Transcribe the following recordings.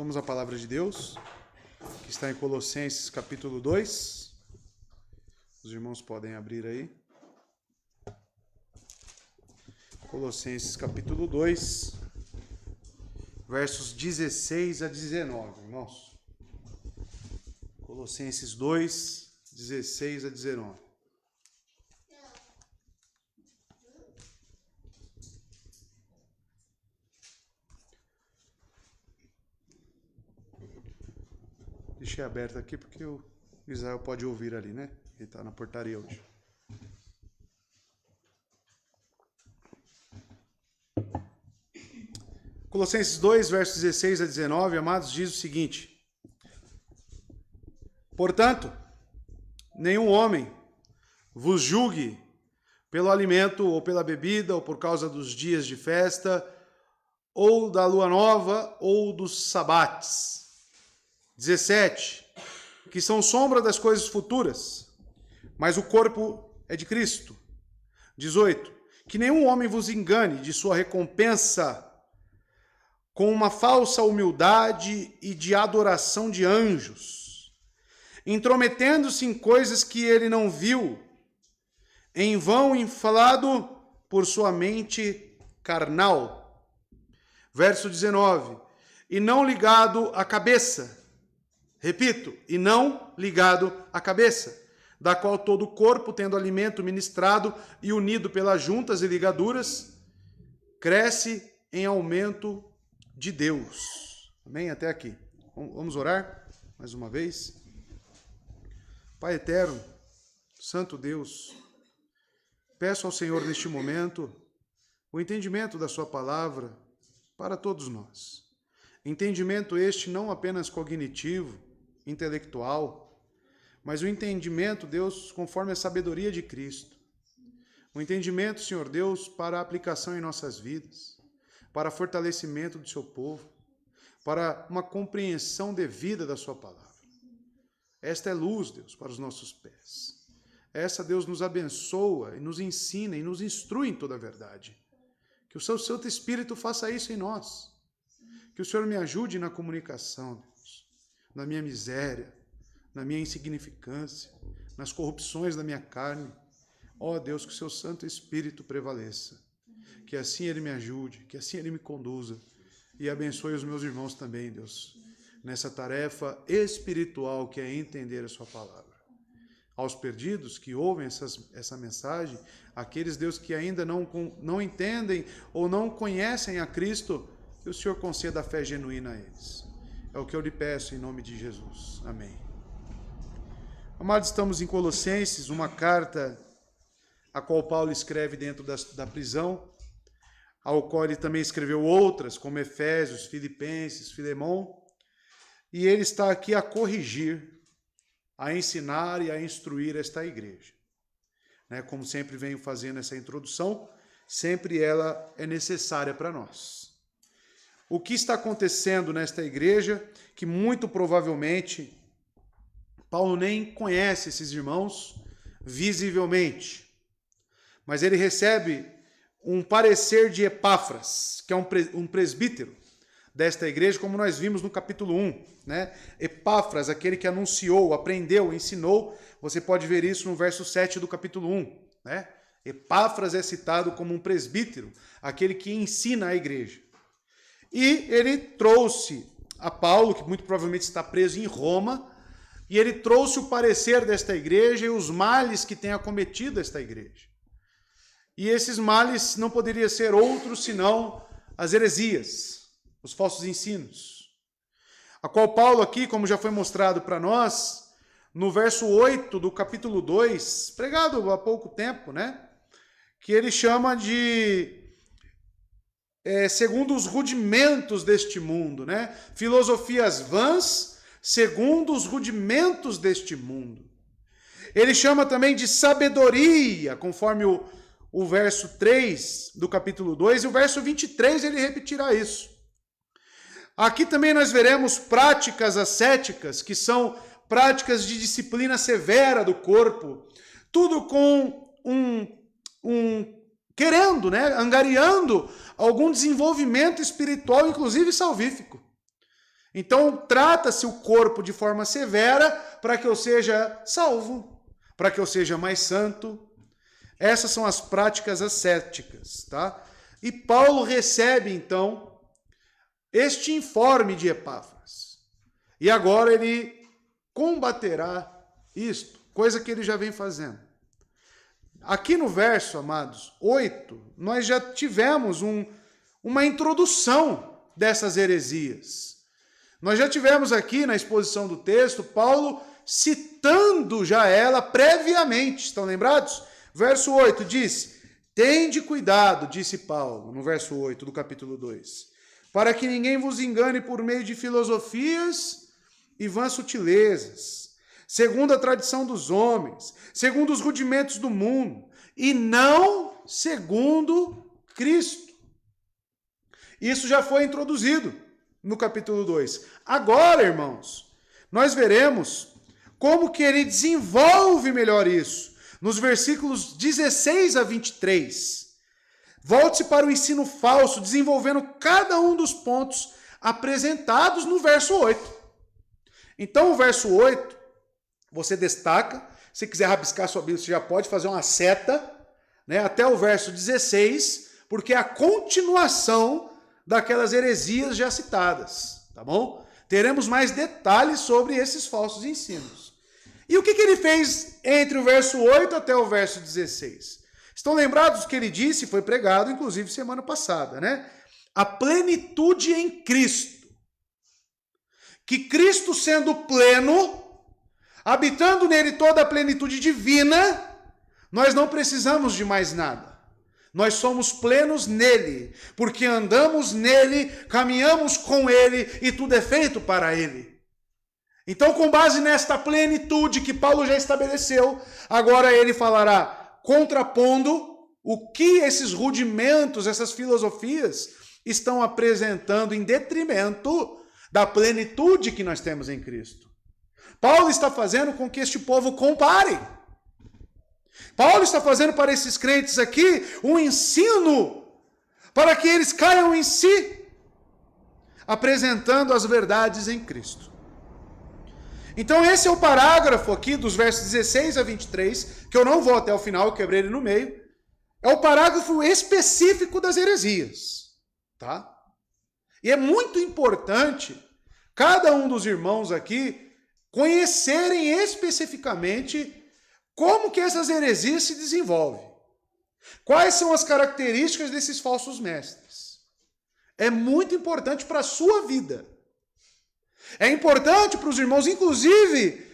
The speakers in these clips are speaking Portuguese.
Vamos à palavra de Deus, que está em Colossenses capítulo 2. Os irmãos podem abrir aí. Colossenses capítulo 2, versos 16 a 19, irmãos. Colossenses 2, 16 a 19. Deixei aberto aqui porque o Israel pode ouvir ali, né? Ele está na portaria hoje. Colossenses 2, versos 16 a 19, amados, diz o seguinte: portanto, nenhum homem vos julgue pelo alimento ou pela bebida, ou por causa dos dias de festa, ou da lua nova, ou dos sabates. 17, que são sombra das coisas futuras, mas o corpo é de Cristo. 18, que nenhum homem vos engane de sua recompensa com uma falsa humildade e de adoração de anjos, intrometendo-se em coisas que ele não viu, em vão inflado por sua mente carnal. Verso 19, e não ligado à cabeça. Repito, e não ligado à cabeça, da qual todo o corpo, tendo alimento ministrado e unido pelas juntas e ligaduras, cresce em aumento de Deus. Amém? Até aqui. Vamos orar mais uma vez. Pai eterno, Santo Deus, peço ao Senhor neste momento o entendimento da sua palavra para todos nós. Entendimento este não apenas cognitivo, intelectual, mas o entendimento, Deus, conforme a sabedoria de Cristo. O entendimento, Senhor Deus, para a aplicação em nossas vidas, para fortalecimento do seu povo, para uma compreensão devida da sua palavra. Esta é luz, Deus, para os nossos pés. Essa, Deus, nos abençoa e nos ensina e nos instrui em toda a verdade. Que o seu Santo Espírito faça isso em nós. Que o Senhor me ajude na comunicação, Deus, na minha miséria, na minha insignificância, nas corrupções da minha carne. Ó Deus, que o seu Santo Espírito prevaleça. Que assim ele me ajude, que assim ele me conduza e abençoe os meus irmãos também, Deus, nessa tarefa espiritual que é entender a sua palavra. Aos perdidos que ouvem essa mensagem, aqueles, Deus, que ainda não entendem ou não conhecem a Cristo, que o Senhor conceda a fé genuína a eles. É o que eu lhe peço em nome de Jesus. Amém. Amados, estamos em Colossenses, uma carta a qual Paulo escreve dentro da prisão, ao qual ele também escreveu outras, como Efésios, Filipenses, Filemão, e ele está aqui a corrigir, a ensinar e a instruir esta igreja. Como sempre venho fazendo essa introdução, sempre ela é necessária para nós. O que está acontecendo nesta igreja, que muito provavelmente Paulo nem conhece esses irmãos visivelmente, mas ele recebe um parecer de Epáfras, que é um presbítero desta igreja, como nós vimos no capítulo 1. Epáfras, aquele que anunciou, aprendeu, ensinou, você pode ver isso no verso 7 do capítulo 1. Epáfras é citado como um presbítero, aquele que ensina a igreja. E ele trouxe a Paulo, que muito provavelmente está preso em Roma, e ele trouxe o parecer desta igreja e os males que tem acometido esta igreja. E esses males não poderiam ser outros senão as heresias, os falsos ensinos, a qual Paulo aqui, como já foi mostrado para nós, no verso 8 do capítulo 2, pregado há pouco tempo, que ele chama de segundo os rudimentos deste mundo, filosofias vãs segundo os rudimentos deste mundo. Ele chama também de sabedoria, conforme o verso 3 do capítulo 2, e o verso 23 ele repetirá isso. Aqui também nós veremos práticas ascéticas, que são práticas de disciplina severa do corpo, tudo com querendo, angariando algum desenvolvimento espiritual, inclusive salvífico. Então, trata-se o corpo de forma severa para que eu seja salvo, para que eu seja mais santo. Essas são as práticas ascéticas, tá? E Paulo recebe, então, este informe de Epáfras. E agora ele combaterá isto, coisa que ele já vem fazendo. Aqui no verso, amados, 8, nós já tivemos uma introdução dessas heresias. Nós já tivemos aqui na exposição do texto, Paulo citando já ela previamente. Estão lembrados? Verso 8 diz: tende cuidado, disse Paulo, no verso 8 do capítulo 2, para que ninguém vos engane por meio de filosofias e vãs sutilezas, segundo a tradição dos homens, segundo os rudimentos do mundo, e não segundo Cristo. Isso já foi introduzido no capítulo 2. Agora, irmãos, nós veremos como que ele desenvolve melhor isso, nos versículos 16 a 23. Volte-se para o ensino falso, desenvolvendo cada um dos pontos apresentados no verso 8. Então, o verso 8, você destaca. Se quiser rabiscar sua Bíblia, você já pode fazer uma seta, né, até o verso 16, porque é a continuação daquelas heresias já citadas, tá bom? Teremos mais detalhes sobre esses falsos ensinos. E o que ele fez entre o verso 8 até o verso 16? Estão lembrados do que ele disse? Foi pregado, inclusive, semana passada, né? A plenitude em Cristo. Que Cristo sendo pleno, habitando nele toda a plenitude divina, nós não precisamos de mais nada. Nós somos plenos nele, porque andamos nele, caminhamos com ele e tudo é feito para ele. Então, com base nesta plenitude que Paulo já estabeleceu, agora ele falará, contrapondo o que esses rudimentos, essas filosofias estão apresentando em detrimento da plenitude que nós temos em Cristo. Paulo está fazendo com que este povo compare. Paulo está fazendo para esses crentes aqui um ensino para que eles caiam em si, apresentando as verdades em Cristo. Então esse é o parágrafo aqui dos versos 16 a 23, que eu não vou até o final, eu quebrei ele no meio. É o parágrafo específico das heresias, tá? E é muito importante cada um dos irmãos aqui conhecerem especificamente como que essas heresias se desenvolvem. Quais são as características desses falsos mestres? É muito importante para a sua vida. É importante para os irmãos, inclusive,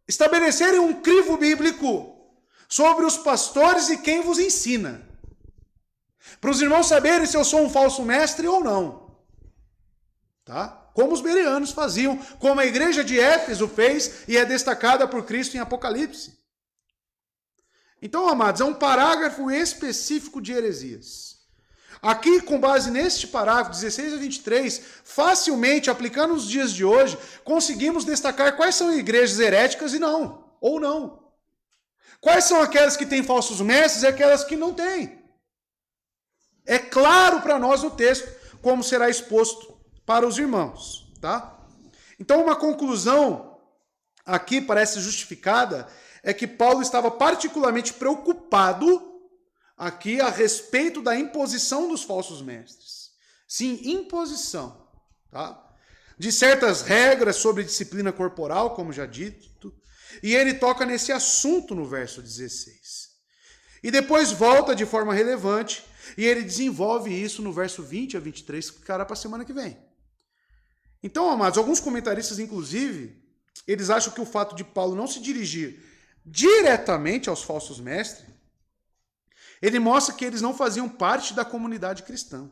estabelecerem um crivo bíblico sobre os pastores e quem vos ensina. Para os irmãos saberem se eu sou um falso mestre ou não. Tá? Como os bereanos faziam, como a igreja de Éfeso fez e é destacada por Cristo em Apocalipse. Então, amados, é um parágrafo específico de heresias. Aqui, com base neste parágrafo, 16 a 23, facilmente, aplicando nos dias de hoje, conseguimos destacar quais são igrejas heréticas e não, ou não. Quais são aquelas que têm falsos mestres e aquelas que não têm. É claro para nós no texto como será exposto para os irmãos, tá? Então, uma conclusão aqui parece justificada é que Paulo estava particularmente preocupado aqui a respeito da imposição dos falsos mestres. Sim, imposição, tá? De certas regras sobre disciplina corporal, como já dito, e ele toca nesse assunto no verso 16. E depois volta de forma relevante e ele desenvolve isso no verso 20 a 23, que ficará para a semana que vem. Então, amados, alguns comentaristas, inclusive, eles acham que o fato de Paulo não se dirigir diretamente aos falsos mestres, ele mostra que eles não faziam parte da comunidade cristã.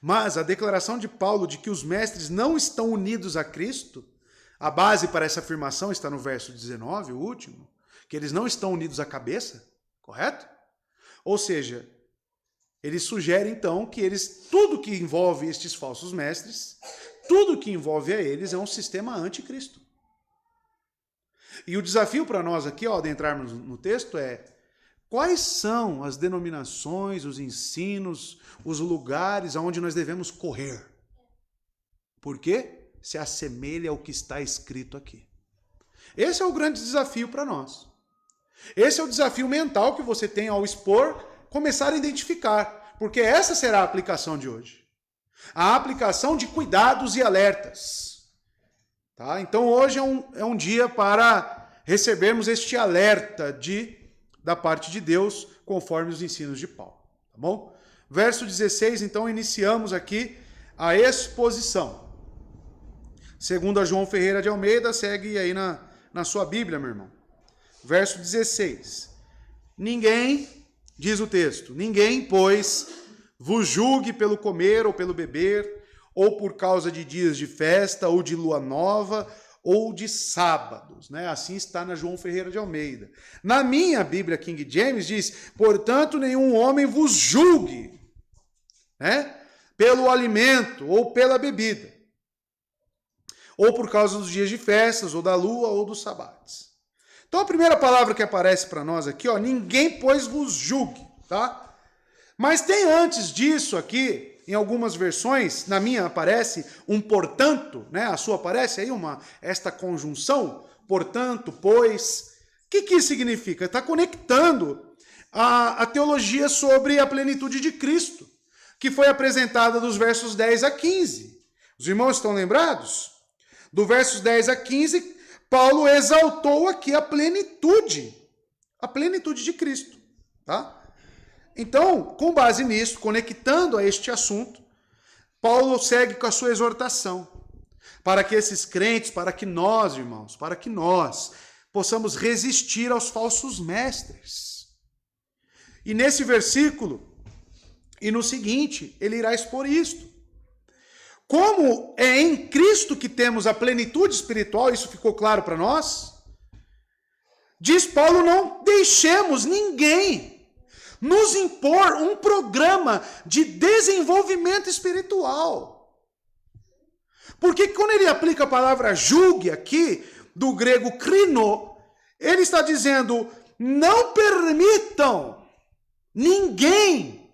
Mas a declaração de Paulo de que os mestres não estão unidos a Cristo, a base para essa afirmação está no verso 19, o último, que eles não estão unidos à cabeça, correto? Ou seja, ele sugere então que tudo que envolve estes falsos mestres, tudo que envolve a eles é um sistema anticristo. E o desafio para nós aqui, ao adentrarmos no texto, é quais são as denominações, os ensinos, os lugares aonde nós devemos correr? Por quê? se assemelhe ao que está escrito aqui. Esse é o grande desafio para nós. Esse é o desafio mental que você tem ao expor, começar a identificar, porque essa será a aplicação de hoje. A aplicação de cuidados e alertas. Tá? Então hoje é um dia para recebermos este alerta da parte de Deus, conforme os ensinos de Paulo. Tá bom? Verso 16, então, iniciamos aqui a exposição. Segundo a João Ferreira de Almeida, segue aí na sua Bíblia, meu irmão. Verso 16. Ninguém, diz o texto, ninguém, pois, vos julgue pelo comer ou pelo beber, ou por causa de dias de festa, ou de lua nova, ou de sábados, né? Assim está na João Ferreira de Almeida. Na minha Bíblia King James diz, portanto, nenhum homem vos julgue, né? Pelo alimento ou pela bebida, ou por causa dos dias de festas, ou da lua, ou dos sabates. Então a primeira palavra que aparece para nós aqui, ó, ninguém, pois, vos julgue, tá? Mas tem antes disso aqui, em algumas versões, na minha aparece um portanto, né? A sua aparece aí esta conjunção, portanto, pois. O que isso significa? Está conectando a teologia sobre a plenitude de Cristo, que foi apresentada dos versos 10 a 15. Os irmãos estão lembrados? Do versos 10 a 15, Paulo exaltou aqui a plenitude de Cristo, tá? Então, com base nisso, conectando a este assunto, Paulo segue com a sua exortação, para que esses crentes, para que nós, irmãos, para que nós possamos resistir aos falsos mestres. E nesse versículo, e no seguinte, ele irá expor isto. Como é em Cristo que temos a plenitude espiritual, isso ficou claro para nós? Diz Paulo, não deixemos ninguém nos impor um programa de desenvolvimento espiritual. Porque quando ele aplica a palavra julgue aqui, do grego krino, ele está dizendo, não permitam ninguém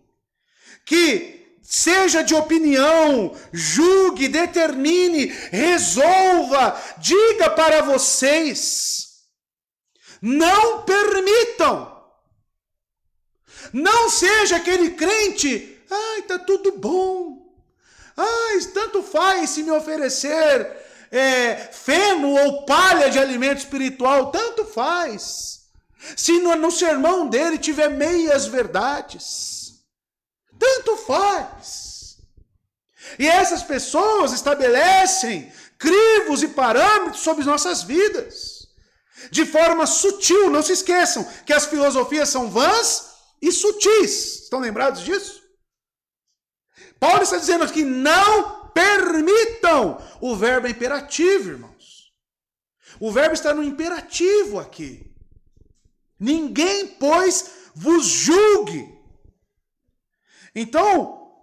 que seja de opinião, julgue, determine, resolva, diga para vocês. Não permitam. Não seja aquele crente, está tudo bom. Tanto faz se me oferecer feno ou palha de alimento espiritual, tanto faz. Se no sermão dele tiver meias verdades, tanto faz. E essas pessoas estabelecem crivos e parâmetros sobre nossas vidas, de forma sutil. Não se esqueçam que as filosofias são vãs e sutis. Estão lembrados disso? Paulo está dizendo aqui, não permitam. O verbo é imperativo, irmãos. O verbo está no imperativo aqui. Ninguém, pois, vos julgue. Então,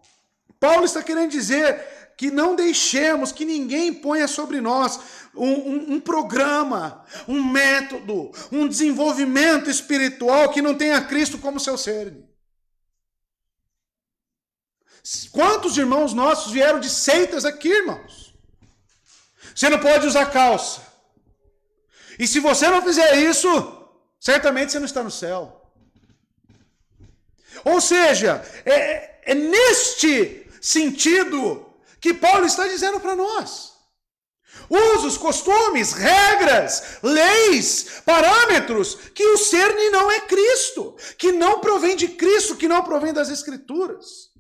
Paulo está querendo dizer que não deixemos que ninguém ponha sobre nós um programa, um método, um desenvolvimento espiritual que não tenha Cristo como seu cerne. Quantos irmãos nossos vieram de seitas aqui, irmãos? Você não pode usar calça. E se você não fizer isso, certamente você não está no céu. Ou seja, é neste sentido que Paulo está dizendo para nós. Usos, costumes, regras, leis, parâmetros, que o cerne não é Cristo, que não provém de Cristo, que não provém das Escrituras.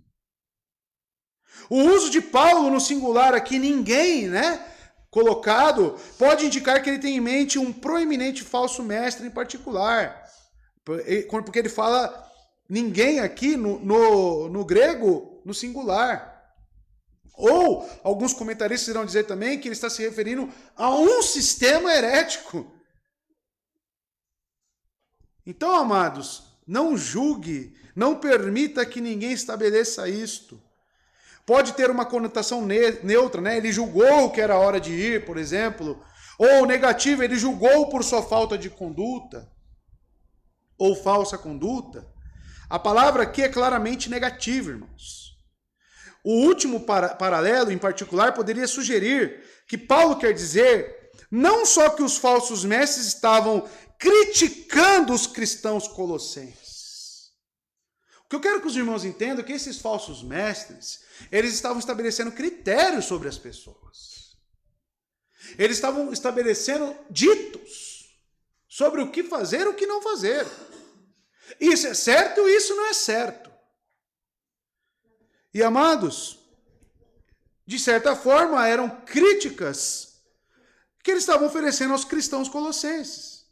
O uso de Paulo no singular aqui, ninguém, colocado, pode indicar que ele tem em mente um proeminente falso mestre em particular. Porque ele fala ninguém aqui no grego, no singular. Ou alguns comentaristas irão dizer também que ele está se referindo a um sistema herético. Então, amados, não julgue, não permita que ninguém estabeleça isto. Pode ter uma conotação neutra, Ele julgou que era hora de ir, por exemplo. Ou negativa, ele julgou por sua falta de conduta. Ou falsa conduta. A palavra aqui é claramente negativa, irmãos. o último paralelo, em particular, poderia sugerir que Paulo quer dizer não só que os falsos mestres estavam criticando os cristãos colossenses. O que eu quero que os irmãos entendam é que esses falsos mestres, eles estavam estabelecendo critérios sobre as pessoas. Eles estavam estabelecendo ditos sobre o que fazer e o que não fazer. Isso é certo e isso não é certo. E, amados, de certa forma, eram críticas que eles estavam oferecendo aos cristãos colossenses.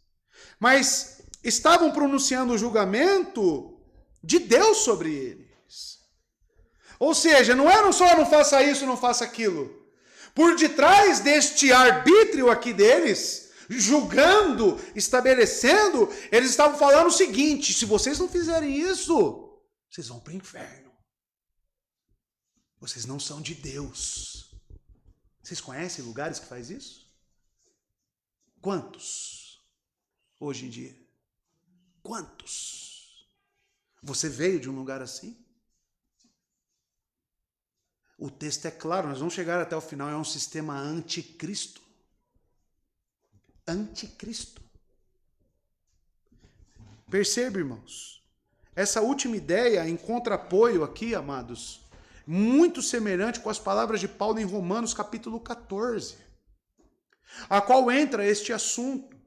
Mas estavam pronunciando o julgamento de Deus sobre eles. Ou seja, não eram só não faça isso, não faça aquilo. Por detrás deste arbítrio aqui deles, julgando, estabelecendo, eles estavam falando o seguinte: se vocês não fizerem isso, vocês vão para o inferno. Vocês não são de Deus. Vocês conhecem lugares que faz isso? Quantos? Hoje em dia? Quantos? Você veio de um lugar assim? O texto é claro, nós vamos chegar até o final, é um sistema anticristo. Anticristo. Perceba, irmãos, essa última ideia encontra apoio aqui, amados, muito semelhante com as palavras de Paulo em Romanos capítulo 14, a qual entra este assunto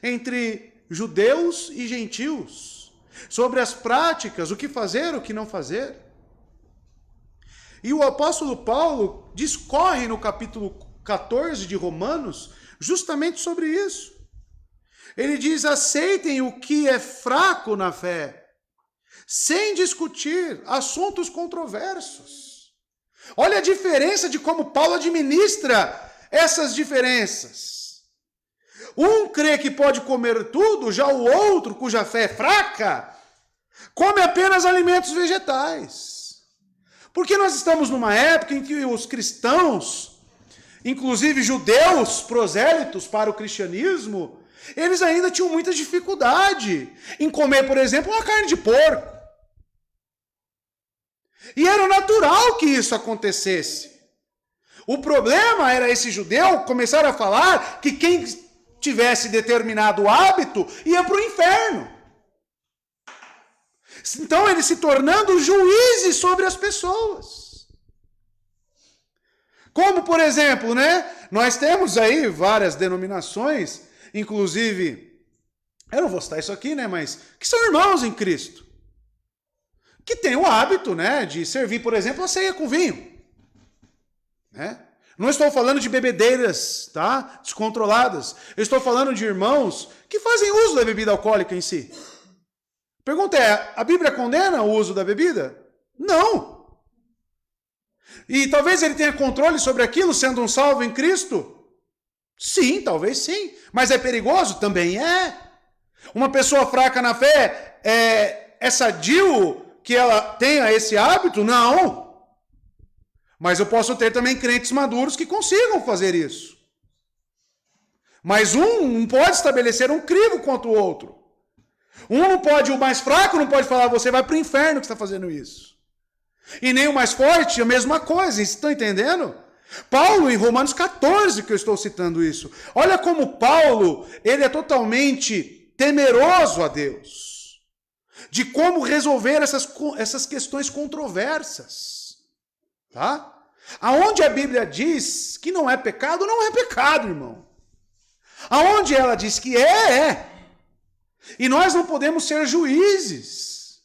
entre judeus e gentios, sobre as práticas, o que fazer, o que não fazer. E o apóstolo Paulo discorre no capítulo 14 de Romanos justamente sobre isso. Ele diz: aceitem o que é fraco na fé, sem discutir assuntos controversos. Olha a diferença de como Paulo administra essas diferenças. Um crê que pode comer tudo, já o outro, cuja fé é fraca, come apenas alimentos vegetais. Porque nós estamos numa época em que os cristãos, inclusive judeus prosélitos para o cristianismo, eles ainda tinham muita dificuldade em comer, por exemplo, uma carne de porco. E era natural que isso acontecesse. O problema era esse judeu começar a falar que quem tivesse determinado hábito ia para o inferno. Então, eles se tornando juízes sobre as pessoas. Como, por exemplo, nós temos aí várias denominações, inclusive, eu não vou citar isso aqui, mas que são irmãos em Cristo, que têm o hábito, de servir, por exemplo, a ceia com vinho. Não estou falando de bebedeiras, descontroladas. Eu estou falando de irmãos que fazem uso da bebida alcoólica em si. Pergunta é, a Bíblia condena o uso da bebida? Não. E talvez ele tenha controle sobre aquilo, sendo um salvo em Cristo? Sim, talvez sim. Mas é perigoso? Também é. Uma pessoa fraca na fé é sadio que ela tenha esse hábito? Não. Mas eu posso ter também crentes maduros que consigam fazer isso. Mas um não pode estabelecer um crivo contra o outro. O mais fraco não pode falar, você vai para o inferno que está fazendo isso. E nem o mais forte, a mesma coisa, vocês estão entendendo? Paulo, em Romanos 14, que eu estou citando isso. Olha como Paulo, ele é totalmente temeroso a Deus. De como resolver essas questões controversas. Aonde a Bíblia diz que não é pecado, não é pecado, irmão. Aonde ela diz que é. E nós não podemos ser juízes.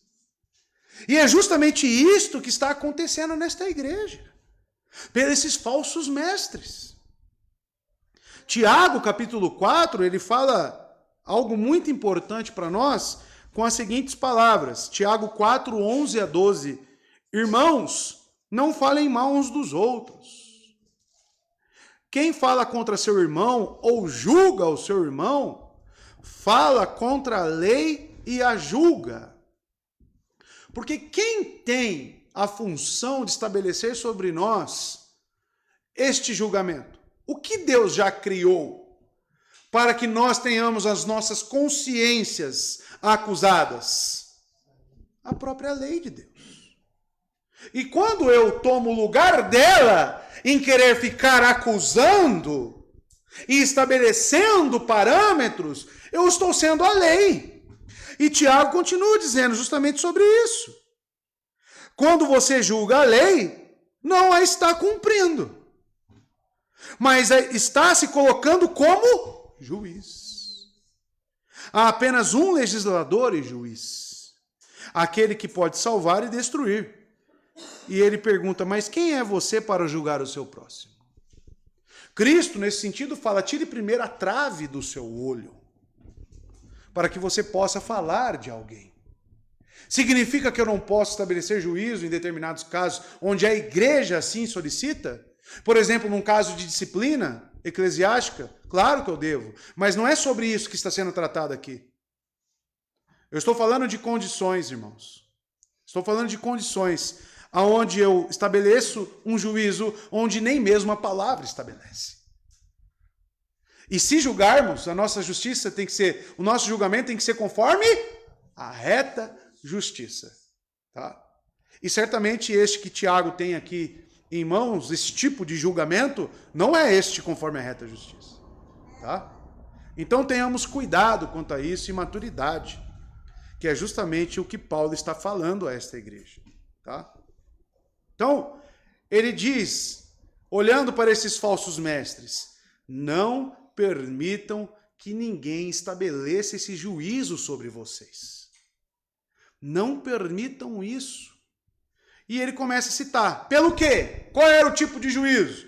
E é justamente isto que está acontecendo nesta igreja. Por esses falsos mestres. Tiago, capítulo 4, ele fala algo muito importante para nós com as seguintes palavras. Tiago 4, 11 a 12. Irmãos, não falem mal uns dos outros. Quem fala contra seu irmão ou julga o seu irmão, fala contra a lei e a julga. Porque quem tem a função de estabelecer sobre nós este julgamento? O que Deus já criou para que nós tenhamos as nossas consciências acusadas? A própria lei de Deus. E quando eu tomo o lugar dela em querer ficar acusando e estabelecendo parâmetros, eu estou sendo a lei. E Tiago continua dizendo justamente sobre isso. Quando você julga a lei, não a está cumprindo, mas está se colocando como juiz. Há apenas um legislador e juiz, aquele que pode salvar e destruir. E ele pergunta, mas quem é você para julgar o seu próximo? Cristo, nesse sentido, fala, tire primeiro a trave do seu olho, para que você possa falar de alguém. Significa que eu não posso estabelecer juízo em determinados casos onde a igreja assim solicita? Por exemplo, num caso de disciplina eclesiástica, claro que eu devo, mas não é sobre isso que está sendo tratado aqui. Eu estou falando de condições, irmãos. Estou falando de condições aonde eu estabeleço um juízo onde nem mesmo a palavra estabelece. E se julgarmos, a nossa justiça tem que ser, o nosso julgamento tem que ser conforme a reta justiça. Tá? E certamente este que Tiago tem aqui em mãos, esse tipo de julgamento, não é este conforme a reta justiça. Tá? Então tenhamos cuidado quanto a isso e maturidade, que é justamente o que Paulo está falando a esta igreja. Tá? Então, ele diz, olhando para esses falsos mestres, não permitam que ninguém estabeleça esse juízo sobre vocês. Não permitam isso. E ele começa a citar. Pelo quê? Qual era o tipo de juízo?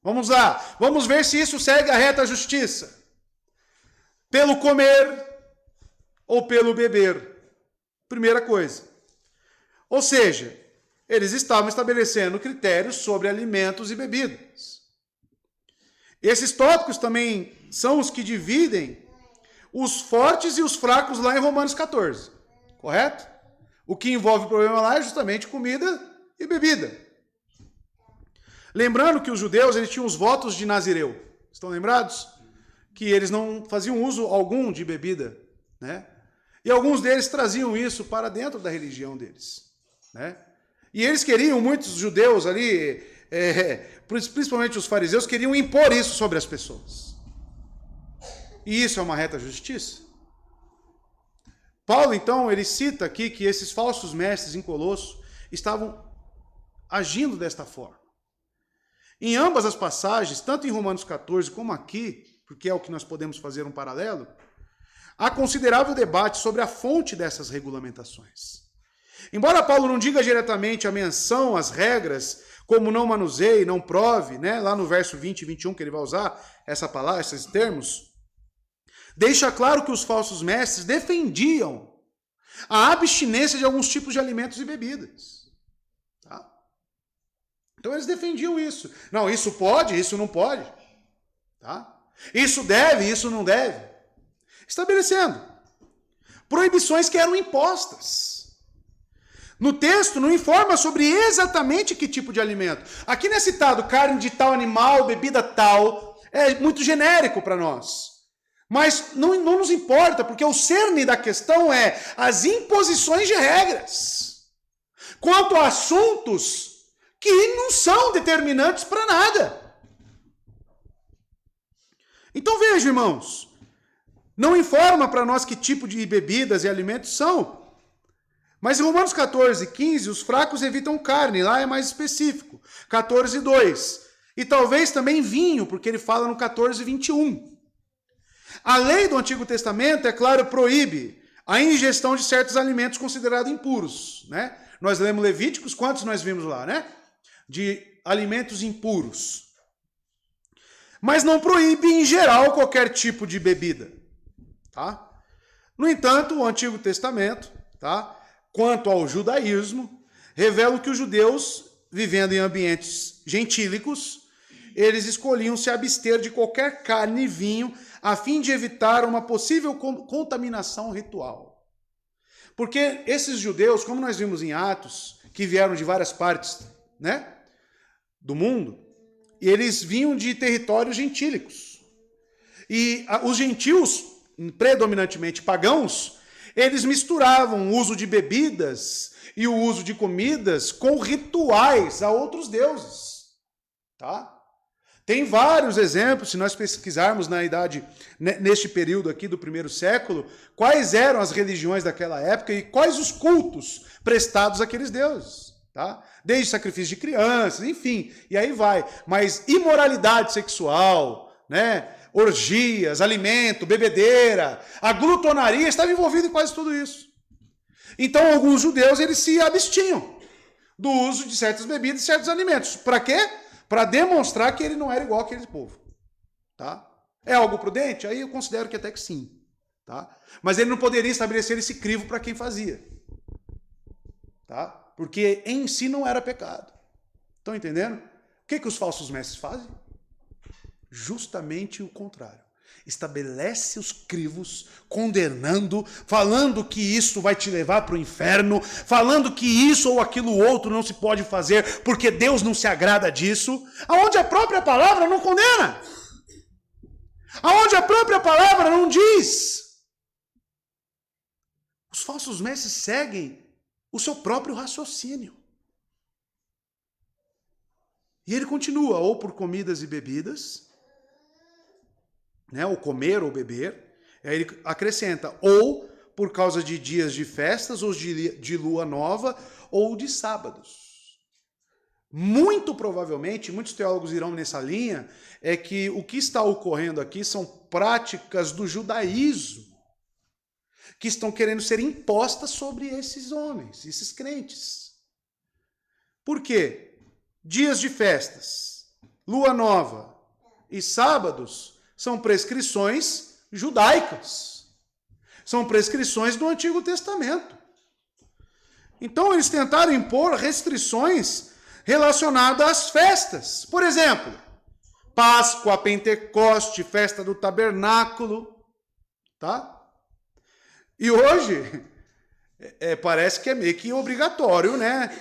Vamos lá. Vamos ver se isso segue a reta justiça. Pelo comer ou pelo beber. Primeira coisa. Ou seja, eles estavam estabelecendo critérios sobre alimentos e bebidas. Esses tópicos também são os que dividem os fortes e os fracos lá em Romanos 14. Correto? O que envolve o problema lá é justamente comida e bebida. Lembrando que os judeus eles tinham os votos de Nazireu. Estão lembrados? Que eles não faziam uso algum de bebida. Né? E alguns deles traziam isso para dentro da religião deles. Né? E eles queriam, muitos judeus ali, principalmente os fariseus, queriam impor isso sobre as pessoas. E isso é uma reta justiça? Paulo, então, ele cita aqui que esses falsos mestres em Colosso estavam agindo desta forma. Em ambas as passagens, tanto em Romanos 14 como aqui, porque é o que nós podemos fazer um paralelo, há considerável debate sobre a fonte dessas regulamentações. Embora Paulo não diga diretamente a menção às regras, como não manuseie, não prove, né? Lá no verso 20 e 21 que ele vai usar essa palavra, esses termos, deixa claro que os falsos mestres defendiam a abstinência de alguns tipos de alimentos e bebidas. Tá? Então eles defendiam isso. Não, isso pode, isso não pode. Tá? Isso deve, isso não deve. Estabelecendo proibições que eram impostas. No texto não informa sobre exatamente que tipo de alimento. Aqui não é citado carne de tal animal, bebida tal. É muito genérico para nós. Mas não nos importa, porque o cerne da questão é as imposições de regras. Quanto a assuntos que não são determinantes para nada. Então veja, irmãos. Não informa para nós que tipo de bebidas e alimentos são. Mas em Romanos 14, 15, os fracos evitam carne, lá é mais específico. 14, 2. E talvez também vinho, porque ele fala no 14, 21. A lei do Antigo Testamento, é claro, proíbe a ingestão de certos alimentos considerados impuros. Né? Nós lemos Levíticos, quantos nós vimos lá? Né? De alimentos impuros. Mas não proíbe, em geral, qualquer tipo de bebida. Tá? No entanto, o Antigo Testamento, tá? Quanto ao judaísmo, revela que os judeus, vivendo em ambientes gentílicos, eles escolhiam se abster de qualquer carne e vinho a fim de evitar uma possível contaminação ritual. Porque esses judeus, como nós vimos em Atos, que vieram de várias partes, né, do mundo, eles vinham de territórios gentílicos. E os gentios, predominantemente pagãos, eles misturavam o uso de bebidas e o uso de comidas com rituais a outros deuses, tá? Tem vários exemplos, se nós pesquisarmos na idade, neste período aqui do primeiro século, quais eram as religiões daquela época e quais os cultos prestados àqueles deuses, tá? Desde sacrifício de crianças, enfim, e aí vai. Mas imoralidade sexual, né? Orgias, alimento, bebedeira, a glutonaria estava envolvida em quase tudo isso. Então alguns judeus eles se abstinham do uso de certas bebidas e certos alimentos. Para quê? Para demonstrar que ele não era igual àquele povo, tá? É algo prudente? Aí eu considero que até que sim, tá? Mas ele não poderia estabelecer esse crivo para quem fazia, tá? Porque em si não era pecado. Estão entendendo? O que os falsos mestres fazem? Justamente o contrário. Estabelece os crivos, condenando, falando que isso vai te levar para o inferno, falando que isso ou aquilo outro não se pode fazer, porque Deus não se agrada disso, aonde a própria palavra não condena, aonde a própria palavra não diz. Os falsos mestres seguem o seu próprio raciocínio. E ele continua, ou por comidas e bebidas, né, ou comer ou beber, aí ele acrescenta, ou por causa de dias de festas, ou de lua nova, ou de sábados. Muito provavelmente, muitos teólogos irão nessa linha, é que o que está ocorrendo aqui são práticas do judaísmo, que estão querendo ser impostas sobre esses homens, esses crentes. Por quê? Dias de festas, lua nova e sábados são prescrições judaicas. São prescrições do Antigo Testamento. Então eles tentaram impor restrições relacionadas às festas. Por exemplo, Páscoa, Pentecoste, festa do tabernáculo, tá? E hoje, parece que é meio que obrigatório, né?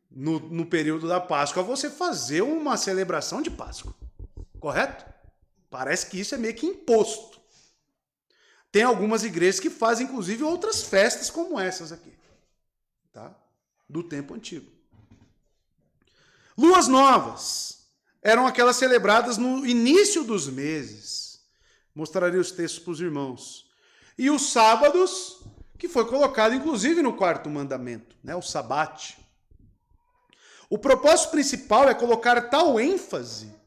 No período da Páscoa, você fazer uma celebração de Páscoa. Correto? Parece que isso é meio que imposto. Tem algumas igrejas que fazem, inclusive, outras festas como essas aqui, tá? Do tempo antigo. Luas novas eram aquelas celebradas no início dos meses. Mostraria os textos para os irmãos. E os sábados, que foi colocado, inclusive, no quarto mandamento, né? O sabate. O propósito principal é colocar tal ênfase.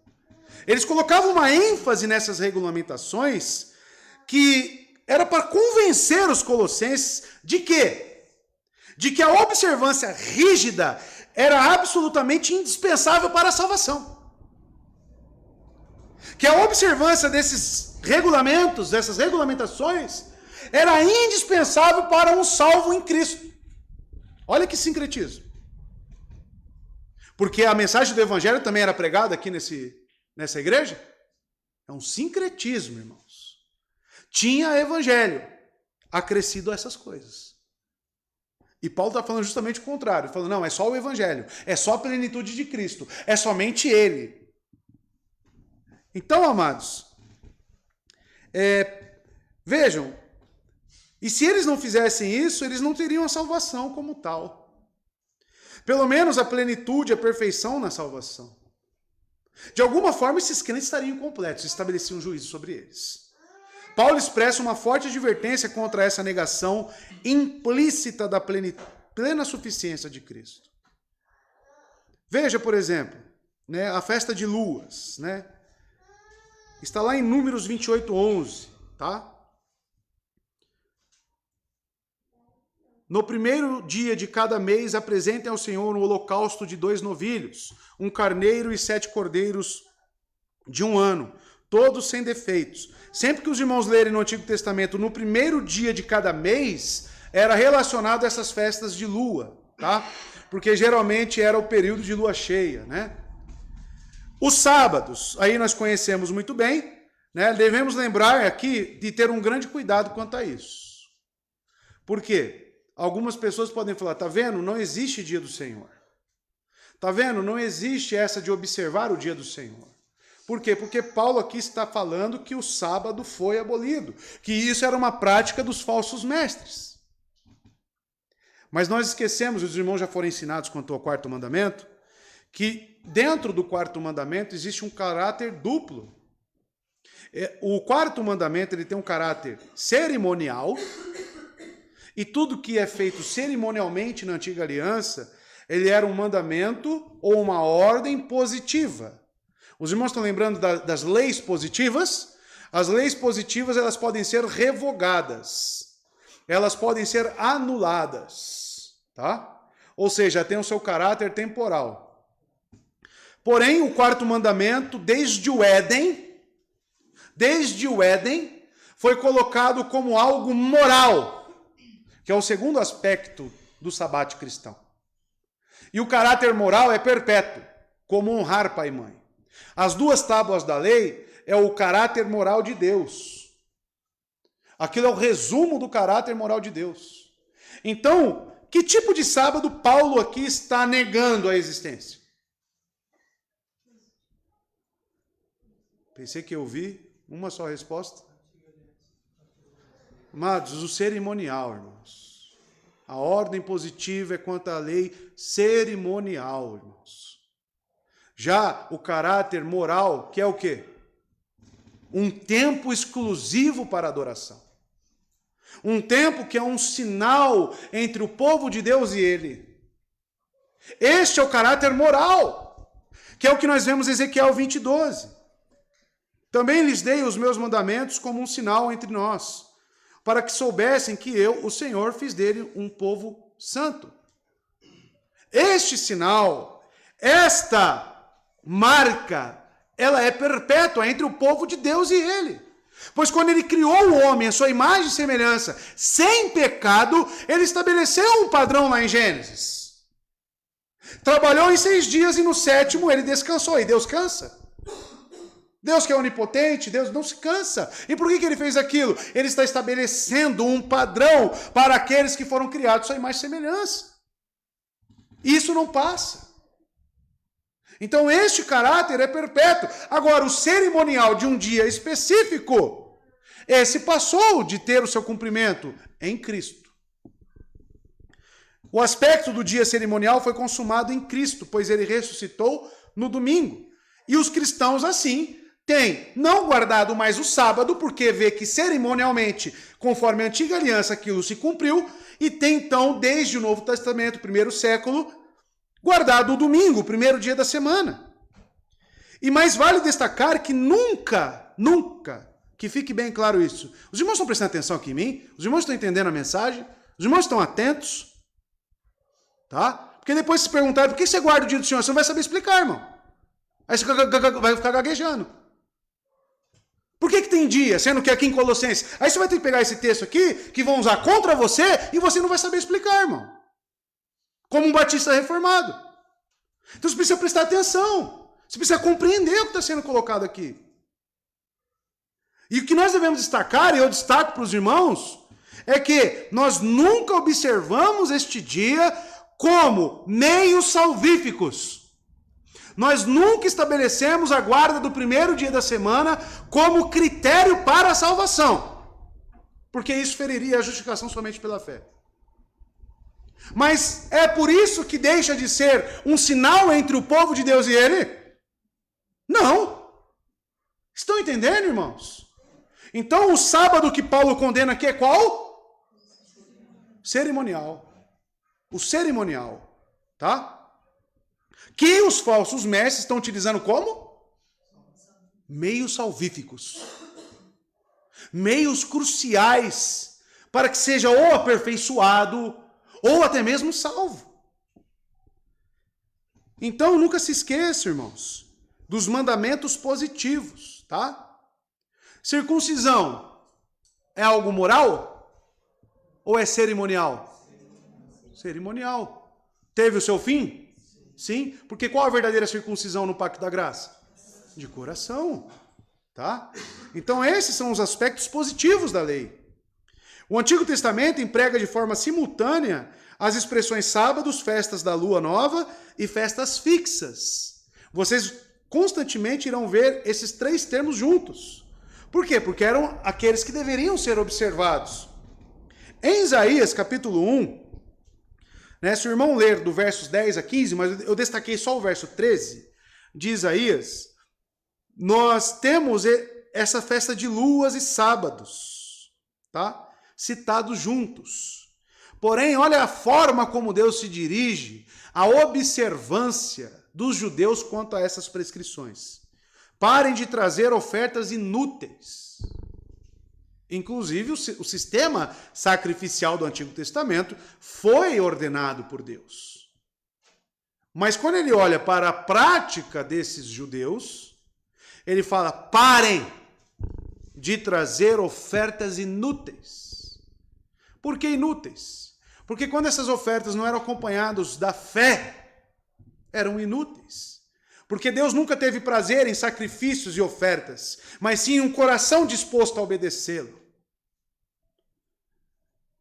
Eles colocavam uma ênfase nessas regulamentações que era para convencer os colossenses de quê? De que a observância rígida era absolutamente indispensável para a salvação. Que a observância desses regulamentos, dessas regulamentações, era indispensável para um salvo em Cristo. Olha que sincretismo. Porque a mensagem do evangelho também era pregada aqui nessa igreja? É um sincretismo, irmãos. Tinha evangelho acrescido a essas coisas. E Paulo está falando justamente o contrário. Falando, não, é só o evangelho. É só a plenitude de Cristo. É somente ele. Então, amados, vejam, e se eles não fizessem isso, eles não teriam a salvação como tal. Pelo menos a plenitude, a perfeição na salvação. De alguma forma, esses crentes estariam incompletos, estabeleciam um juízo sobre eles. Paulo expressa uma forte advertência contra essa negação implícita da plena suficiência de Cristo. Veja, por exemplo, né, a festa de luas, né? Está lá em Números 28:11, tá? No primeiro dia de cada mês, apresentem ao Senhor um holocausto de 2 novilhos, um carneiro e 7 cordeiros de 1 ano, todos sem defeitos. Sempre que os irmãos lerem no Antigo Testamento, no primeiro dia de cada mês, era relacionado a essas festas de lua, tá? Porque geralmente era o período de lua cheia, né? Os sábados, aí nós conhecemos muito bem, né? Devemos lembrar aqui de ter um grande cuidado quanto a isso. Por quê? Algumas pessoas podem falar, tá vendo? Não existe dia do Senhor. Tá vendo? Não existe essa de observar o dia do Senhor. Por quê? Porque Paulo aqui está falando que o sábado foi abolido, que isso era uma prática dos falsos mestres. Mas nós esquecemos, os irmãos já foram ensinados quanto ao quarto mandamento, que dentro do quarto mandamento existe um caráter duplo. O quarto mandamento ele tem um caráter cerimonial, e tudo que é feito cerimonialmente na antiga aliança, ele era um mandamento ou uma ordem positiva. Os irmãos estão lembrando das leis positivas? As leis positivas elas podem ser revogadas, elas podem ser anuladas, tá? Ou seja, tem o seu caráter temporal. Porém, o quarto mandamento, desde o Éden, foi colocado como algo moral, que é o segundo aspecto do sabate cristão. E o caráter moral é perpétuo, como honrar pai e mãe. As duas tábuas da lei é o caráter moral de Deus. Aquilo é o resumo do caráter moral de Deus. Então, que tipo de sábado Paulo aqui está negando a existência? Pensei que eu vi uma só resposta. Amados, o cerimonial, irmãos. A ordem positiva é quanto à lei cerimonial, irmãos. Já o caráter moral, que é o quê? Um tempo exclusivo para adoração. Um tempo que é um sinal entre o povo de Deus e ele. Este é o caráter moral, que é o que nós vemos em Ezequiel 20:12. Também lhes dei os meus mandamentos como um sinal entre nós, para que soubessem que eu, o Senhor, fiz dele um povo santo. Este sinal, esta marca, ela é perpétua entre o povo de Deus e ele. Pois quando ele criou o homem, a sua imagem e semelhança, sem pecado, ele estabeleceu um padrão lá em Gênesis. Trabalhou em 6 dias e no 7º ele descansou. E Deus cansa? Deus que é onipotente, Deus não se cansa. E por que ele fez aquilo? Ele está estabelecendo um padrão para aqueles que foram criados à sua imagem e semelhança. Isso não passa. Então este caráter é perpétuo. Agora, o cerimonial de um dia específico, esse passou de ter o seu cumprimento em Cristo. O aspecto do dia cerimonial foi consumado em Cristo, pois ele ressuscitou no domingo. E os cristãos, assim, têm não guardado mais o sábado, porque vê que cerimonialmente, conforme a antiga aliança, aquilo se cumpriu, e tem então, desde o Novo Testamento, primeiro século, guardado o domingo, o primeiro dia da semana. E mais vale destacar que nunca, que fique bem claro isso. Os irmãos estão prestando atenção aqui em mim? Os irmãos estão entendendo a mensagem? Os irmãos estão atentos? Tá? Porque depois se perguntarem, por que você guarda o dia do Senhor? Você não vai saber explicar, irmão. Aí você vai ficar gaguejando. Por que tem dia, sendo que aqui em Colossenses? Aí você vai ter que pegar esse texto aqui, que vão usar contra você, e você não vai saber explicar, irmão. Como um batista reformado. Então você precisa prestar atenção. Você precisa compreender o que está sendo colocado aqui. E o que nós devemos destacar, e eu destaco para os irmãos, é que nós nunca observamos este dia como meios salvíficos. Nós nunca estabelecemos a guarda do primeiro dia da semana como critério para a salvação. Porque isso feriria a justificação somente pela fé. Mas é por isso que deixa de ser um sinal entre o povo de Deus e ele? Não. Estão entendendo, irmãos? Então o sábado que Paulo condena aqui é qual? Cerimonial. O cerimonial. Tá? Que os falsos mestres estão utilizando como? Meios salvíficos. Meios cruciais para que seja ou aperfeiçoado ou até mesmo salvo. Então, nunca se esqueça, irmãos, dos mandamentos positivos, tá? Circuncisão é algo moral ou é cerimonial? Cerimonial. Teve o seu fim? Sim, porque qual a verdadeira circuncisão no Pacto da Graça? De coração, tá? Então esses são os aspectos positivos da lei. O Antigo Testamento emprega de forma simultânea as expressões sábados, festas da lua nova e festas fixas. Vocês constantemente irão ver esses 3 termos juntos. Por quê? Porque eram aqueles que deveriam ser observados. Em Isaías, capítulo 1, Né? Se o irmão ler do versos 10 a 15, mas eu destaquei só o verso 13 de Isaías, nós temos essa festa de luas e sábados, tá? Citados juntos. Porém, olha a forma como Deus se dirige à observância dos judeus quanto a essas prescrições. Parem de trazer ofertas inúteis. Inclusive, o sistema sacrificial do Antigo Testamento foi ordenado por Deus. Mas quando ele olha para a prática desses judeus, ele fala: parem de trazer ofertas inúteis. Por que inúteis? Porque quando essas ofertas não eram acompanhadas da fé, eram inúteis. Porque Deus nunca teve prazer em sacrifícios e ofertas, mas sim um coração disposto a obedecê-lo.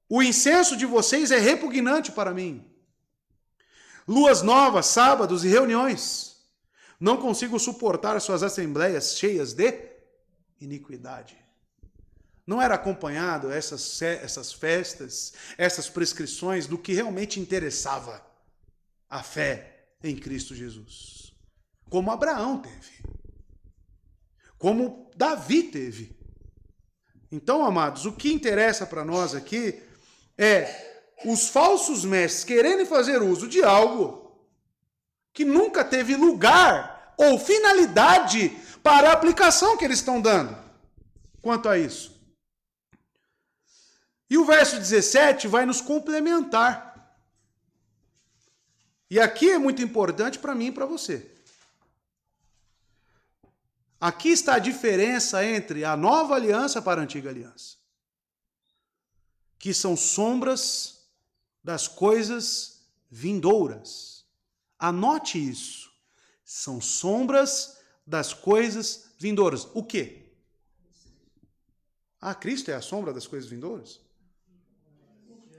O incenso de vocês é repugnante para mim. Luas novas, sábados e reuniões. Não consigo suportar as suas assembleias cheias de iniquidade. Não era acompanhado essas festas, essas prescrições do que realmente interessava a fé em Cristo Jesus. Como Abraão teve. Como Davi teve. Então, amados, o que interessa para nós aqui é os falsos mestres querendo fazer uso de algo que nunca teve lugar ou finalidade para a aplicação que eles estão dando quanto a isso. E o verso 17 vai nos complementar. E aqui é muito importante para mim e para você. Aqui está a diferença entre a nova aliança para a antiga aliança, que são sombras das coisas vindouras. Anote isso. São sombras das coisas vindouras. O quê? Ah, Cristo é a sombra das coisas vindouras?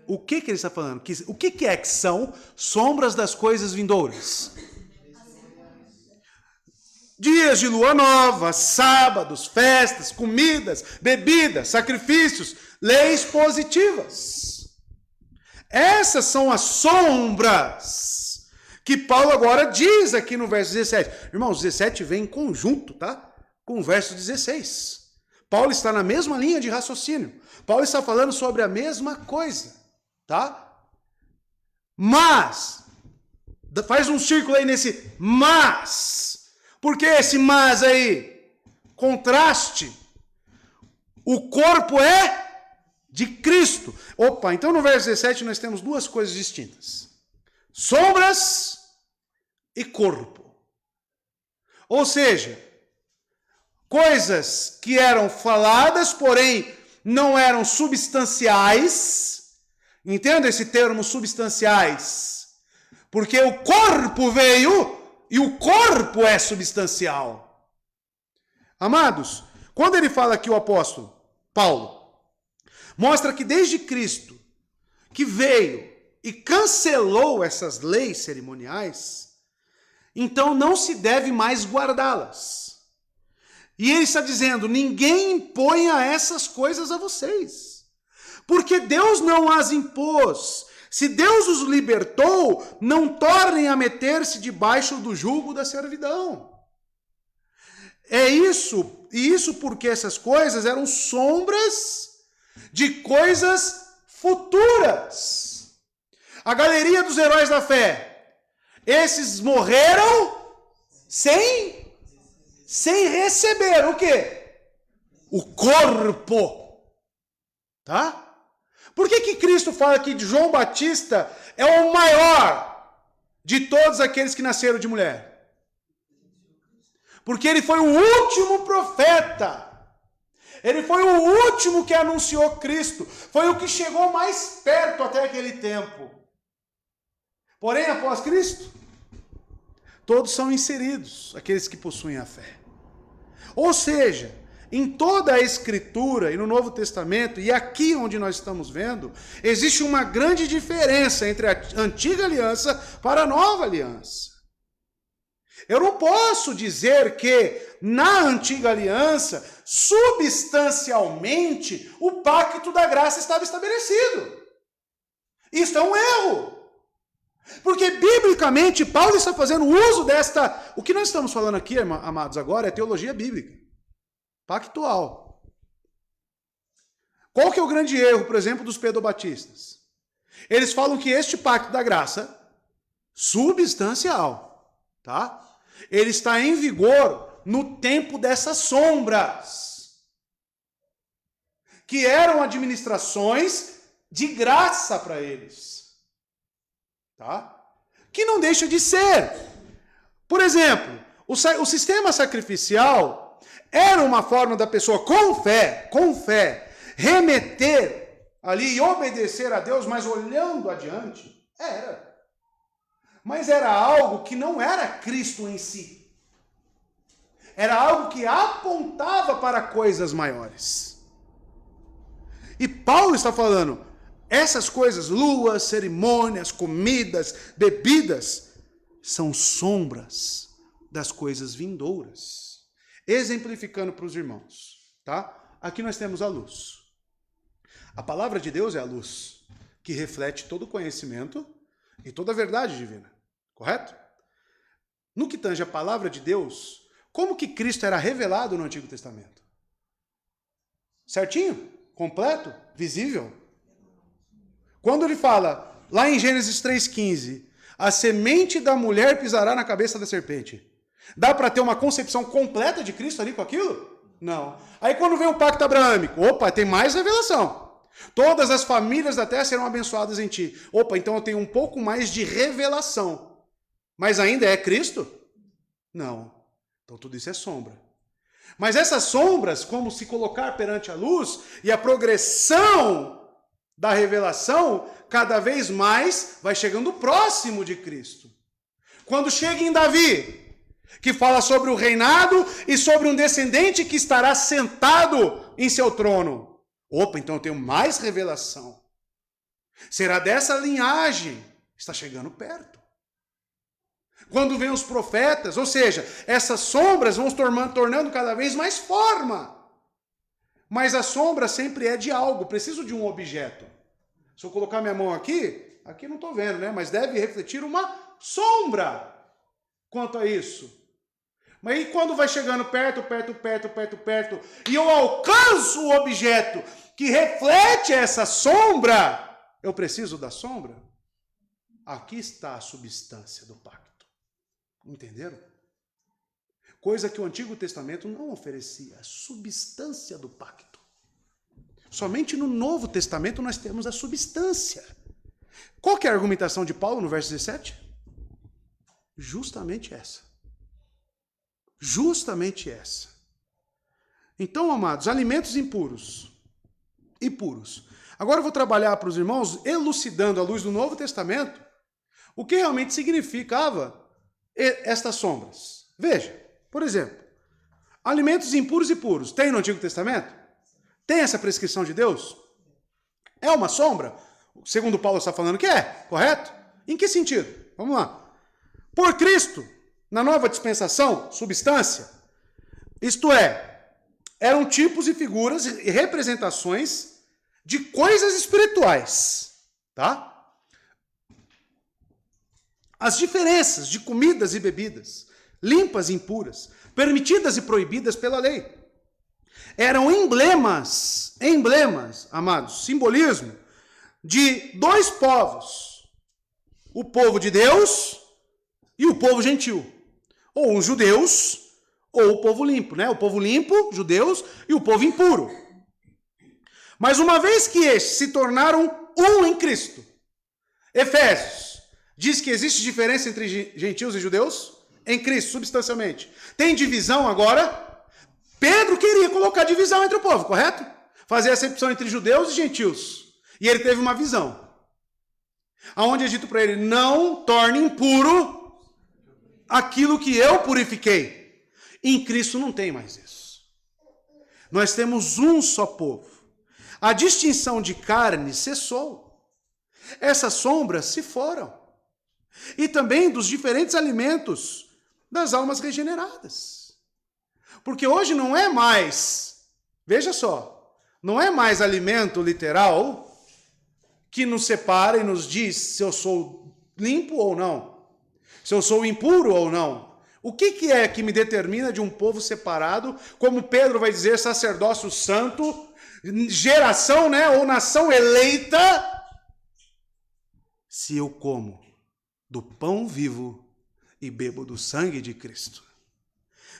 O que ele está falando? O que é que são sombras das coisas vindouras? Dias de lua nova, sábados, festas, comidas, bebidas, sacrifícios, leis positivas. Essas são as sombras que Paulo agora diz aqui no verso 17. Irmãos, 17 vem em conjunto, tá? Com o verso 16. Paulo está na mesma linha de raciocínio. Paulo está falando sobre a mesma coisa, tá? Mas, faz um círculo aí nesse mas. Por que esse mas aí? Contraste. O corpo é de Cristo. Opa, então no verso 17 nós temos duas coisas distintas. Sombras e corpo. Ou seja, coisas que eram faladas, porém não eram substanciais. Entenda esse termo substanciais? Porque o corpo veio e o corpo é substancial. Amados, quando ele fala aqui o apóstolo Paulo, mostra que desde Cristo, que veio e cancelou essas leis cerimoniais, então não se deve mais guardá-las. E ele está dizendo: ninguém imponha essas coisas a vocês, porque Deus não as impôs. Se Deus os libertou, não tornem a meter-se debaixo do jugo da servidão. É isso, e isso porque essas coisas eram sombras de coisas futuras. A galeria dos heróis da fé, esses morreram sem receber o quê? O corpo. Tá? Por que Cristo fala que João Batista é o maior de todos aqueles que nasceram de mulher? Porque ele foi o último profeta. Ele foi o último que anunciou Cristo. Foi o que chegou mais perto até aquele tempo. Porém, após Cristo, todos são inseridos, aqueles que possuem a fé. Ou seja, em toda a Escritura e no Novo Testamento, e aqui onde nós estamos vendo, existe uma grande diferença entre a antiga aliança para a nova aliança. Eu não posso dizer que na antiga aliança, substancialmente, o pacto da graça estava estabelecido. Isso é um erro. Biblicamente, Paulo está fazendo uso desta... O que nós estamos falando aqui, amados, agora é teologia bíblica. Pactual. Qual que é o grande erro, por exemplo, dos pedobatistas? Eles falam que este pacto da graça, substancial, tá? Ele está em vigor no tempo dessas sombras, que eram administrações de graça para eles, tá? Que não deixa de ser. Por exemplo, o sistema sacrificial era uma forma da pessoa com fé, remeter ali e obedecer a Deus, mas olhando adiante, era. Mas era algo que não era Cristo em si. Era algo que apontava para coisas maiores. E Paulo está falando, essas coisas, luas, cerimônias, comidas, bebidas, são sombras das coisas vindouras. Exemplificando para os irmãos, tá? Aqui nós temos a luz. A palavra de Deus é a luz, que reflete todo o conhecimento e toda a verdade divina, correto? No que tange a palavra de Deus, como que Cristo era revelado no Antigo Testamento? Certinho? Completo? Visível? Quando ele fala, lá em Gênesis 3,15, a semente da mulher pisará na cabeça da serpente. Dá para ter uma concepção completa de Cristo ali com aquilo? Não. Aí quando vem o pacto abraâmico, opa, tem mais revelação. Todas as famílias da terra serão abençoadas em ti. Opa, então eu tenho um pouco mais de revelação. Mas ainda é Cristo? Não. Então tudo isso é sombra. Mas essas sombras, como se colocar perante a luz, e a progressão da revelação, cada vez mais vai chegando próximo de Cristo. Quando chega em Davi, que fala sobre o reinado e sobre um descendente que estará sentado em seu trono. Opa, então eu tenho mais revelação. Será dessa linhagem. Está chegando perto. Quando vem os profetas, ou seja, essas sombras vão tornando cada vez mais forma. Mas a sombra sempre é de algo, preciso de um objeto. Se eu colocar minha mão aqui não estou vendo, né? Mas deve refletir uma sombra quanto a isso. Mas aí quando vai chegando perto, e eu alcanço o objeto que reflete essa sombra, eu preciso da sombra? Aqui está a substância do pacto. Entenderam? Coisa que o Antigo Testamento não oferecia, a substância do pacto. Somente no Novo Testamento nós temos a substância. Qual que é a argumentação de Paulo no verso 17? Justamente essa. Justamente essa. Então, amados, alimentos impuros e puros. Agora eu vou trabalhar para os irmãos, elucidando à luz do Novo Testamento, o que realmente significava estas sombras. Veja, por exemplo, alimentos impuros e puros. Tem no Antigo Testamento? Tem essa prescrição de Deus? É uma sombra? Segundo Paulo está falando que é, correto? Em que sentido? Vamos lá. Por Cristo, na nova dispensação, substância, isto é, eram tipos e figuras e representações de coisas espirituais, tá? As diferenças de comidas e bebidas, limpas e impuras, permitidas e proibidas pela lei, eram emblemas, amados, simbolismo de dois povos, o povo de Deus e o povo gentil, ou os judeus ou o povo limpo, né? O povo limpo, judeus, e o povo impuro. Mas uma vez que estes se tornaram um em Cristo, Efésios diz que existe diferença entre gentios e judeus em Cristo, substancialmente. Tem divisão agora? Pedro queria colocar divisão entre o povo, correto? Fazer a acepção entre judeus e gentios. E ele teve uma visão. Aonde é dito para ele, não torne impuro aquilo que eu purifiquei. Em Cristo não tem mais isso. Nós temos um só povo. A distinção de carne cessou. Essas sombras se foram. E também dos diferentes alimentos das almas regeneradas. Porque hoje não é mais, veja só, não é mais alimento literal que nos separa e nos diz se eu sou limpo ou não. Se eu sou impuro ou não. O que é que me determina de um povo separado, como Pedro vai dizer, sacerdócio santo, geração, né, ou nação eleita, se eu como do pão vivo e bebo do sangue de Cristo?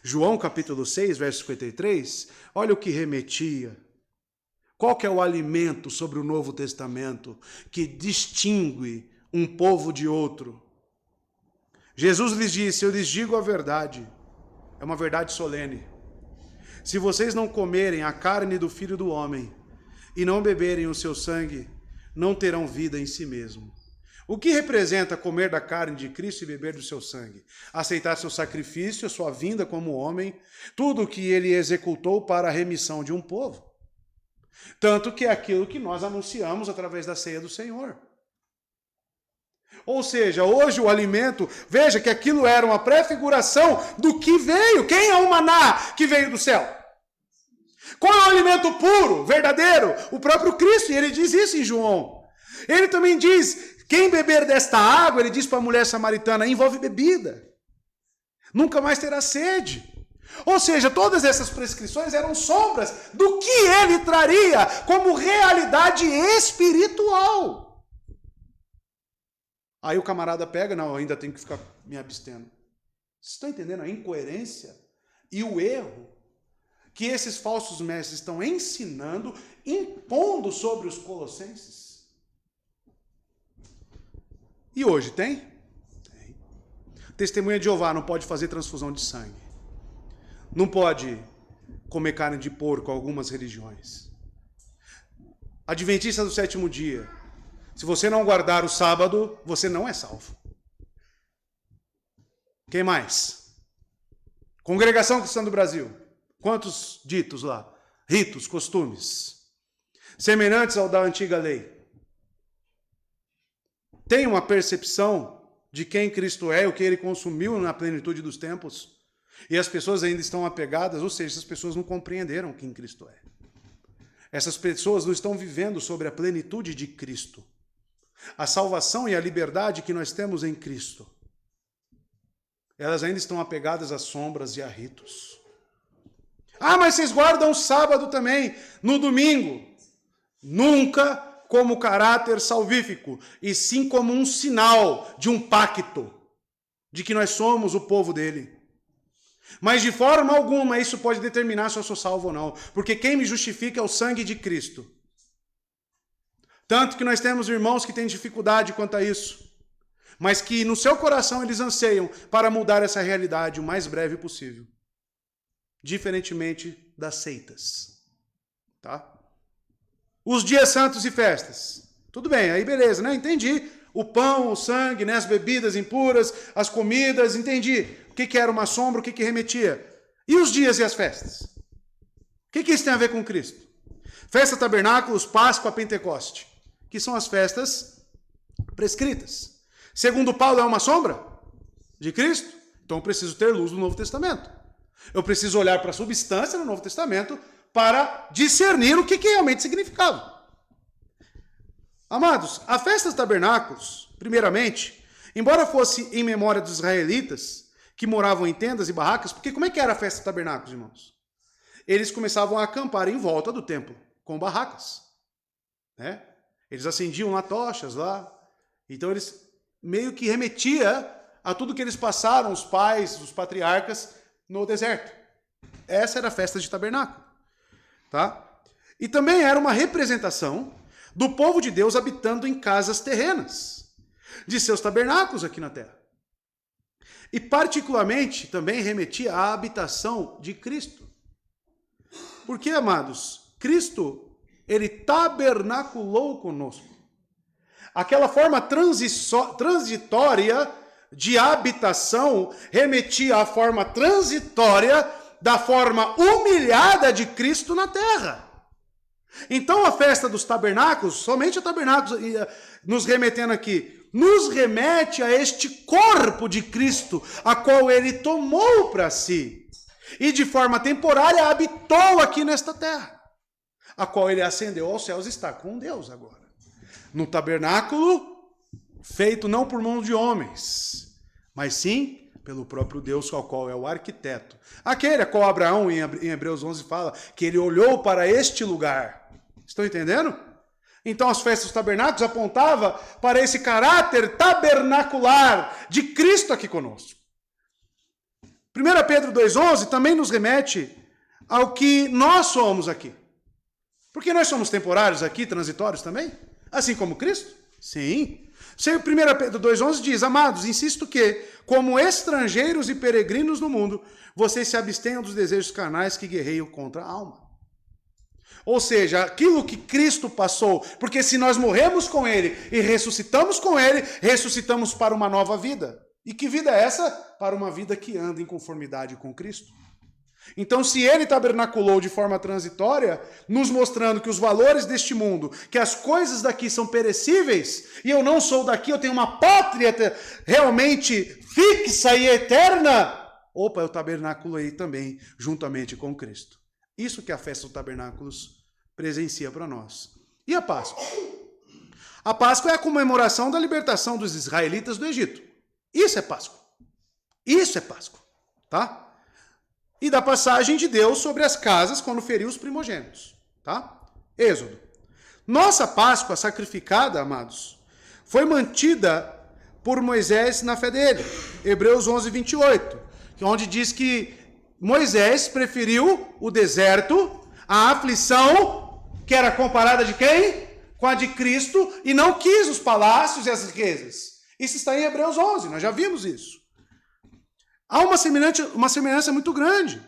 João capítulo 6, verso 53, olha o que remetia. Qual que é o alimento sobre o Novo Testamento que distingue um povo de outro? Jesus lhes disse, eu lhes digo a verdade, é uma verdade solene. Se vocês não comerem a carne do Filho do Homem e não beberem o seu sangue, não terão vida em si mesmo. O que representa comer da carne de Cristo e beber do seu sangue? Aceitar seu sacrifício, sua vinda como homem, tudo o que ele executou para a remissão de um povo. Tanto que é aquilo que nós anunciamos através da ceia do Senhor. Ou seja, hoje o alimento, veja que aquilo era uma prefiguração do que veio. Quem é o maná que veio do céu? Qual é o alimento puro, verdadeiro? O próprio Cristo, e ele diz isso em João. Ele também diz, quem beber desta água, ele diz para a mulher samaritana, envolve bebida. Nunca mais terá sede. Ou seja, todas essas prescrições eram sombras do que ele traria como realidade espiritual. Aí o camarada pega, não, eu ainda tenho que ficar me abstendo. Vocês estão entendendo a incoerência e o erro que esses falsos mestres estão ensinando, impondo sobre os colossenses? E hoje tem? Tem. Testemunha de Jeová não pode fazer transfusão de sangue. Não pode comer carne de porco, algumas religiões. Adventista do sétimo dia. Se você não guardar o sábado, você não é salvo. Quem mais? Congregação Cristã do Brasil. Quantos ditos lá? Ritos, costumes. Semelhantes ao da antiga lei. Tem uma percepção de quem Cristo é, o que ele consumiu na plenitude dos tempos. E as pessoas ainda estão apegadas, ou seja, essas pessoas não compreenderam quem Cristo é. Essas pessoas não estão vivendo sobre a plenitude de Cristo. A salvação e a liberdade que nós temos em Cristo. Elas ainda estão apegadas a sombras e a ritos. Ah, mas vocês guardam o sábado também, no domingo. Nunca como caráter salvífico, e sim como um sinal de um pacto, de que nós somos o povo dele. Mas de forma alguma isso pode determinar se eu sou salvo ou não, porque quem me justifica é o sangue de Cristo. Tanto que nós temos irmãos que têm dificuldade quanto a isso, mas que no seu coração eles anseiam para mudar essa realidade o mais breve possível. Diferentemente das seitas. Tá? Os dias santos e festas. Tudo bem, aí beleza, né? Entendi. O pão, o sangue, né? As bebidas impuras, as comidas, entendi. O que era uma sombra, o que remetia. E os dias e as festas? O que isso tem a ver com Cristo? Festa, tabernáculos, Páscoa, Pentecoste. Que são as festas prescritas. Segundo Paulo, é uma sombra de Cristo? Então eu preciso ter luz no Novo Testamento. Eu preciso olhar para a substância no Novo Testamento para discernir o que realmente significava. Amados, a festa dos tabernáculos, primeiramente, embora fosse em memória dos israelitas, que moravam em tendas e barracas, porque como é que era a festa dos tabernáculos, irmãos? Eles começavam a acampar em volta do templo, com barracas. Né? Eles acendiam lá tochas lá, então eles meio que remetia a tudo que eles passaram, os pais, os patriarcas, no deserto. Essa era a festa de tabernáculo. Tá? E também era uma representação do povo de Deus habitando em casas terrenas, de seus tabernáculos aqui na terra. E particularmente também remetia à habitação de Cristo. Porque, amados, Cristo, ele tabernaculou conosco. Aquela forma transitória de habitação remetia à forma transitória da forma humilhada de Cristo na terra. Então a festa dos tabernáculos, somente a tabernáculos, nos remetendo aqui, nos remete a este corpo de Cristo, a qual ele tomou para si, e de forma temporária habitou aqui nesta terra, a qual ele ascendeu aos céus e está com Deus agora. No tabernáculo, feito não por mão de homens, mas sim pelo próprio Deus, ao qual é o arquiteto. Aquele a qual Abraão, em Hebreus 11, fala que ele olhou para este lugar. Estão entendendo? Então as festas dos tabernáculos apontavam para esse caráter tabernacular de Cristo aqui conosco. 1 Pedro 2,11 também nos remete ao que nós somos aqui. Porque nós somos temporários aqui, transitórios também? Assim como Cristo? Sim. 1 Pedro 2,11 diz: amados, insisto que, como estrangeiros e peregrinos no mundo, vocês se abstenham dos desejos carnais que guerreiam contra a alma. Ou seja, aquilo que Cristo passou, porque se nós morremos com Ele e ressuscitamos com Ele, ressuscitamos para uma nova vida. E que vida é essa? Para uma vida que anda em conformidade com Cristo. Então, se Ele tabernaculou de forma transitória, nos mostrando que os valores deste mundo, que as coisas daqui são perecíveis, e eu não sou daqui, eu tenho uma pátria realmente fixa e eterna, opa, eu tabernaculei também juntamente com Cristo. Isso que a festa dos tabernáculos presencia para nós. E a Páscoa? A Páscoa é a comemoração da libertação dos israelitas do Egito. Isso é Páscoa. Isso é Páscoa. Tá? E da passagem de Deus sobre as casas quando feriu os primogênitos. Tá? Êxodo. Nossa Páscoa sacrificada, amados, foi mantida por Moisés na fé dele. Hebreus 11, 28. Onde diz que Moisés preferiu o deserto, a aflição, que era comparada de quem? Com a de Cristo, e não quis os palácios e as riquezas. Isso está em Hebreus 11, nós já vimos isso. Há uma semelhança muito grande,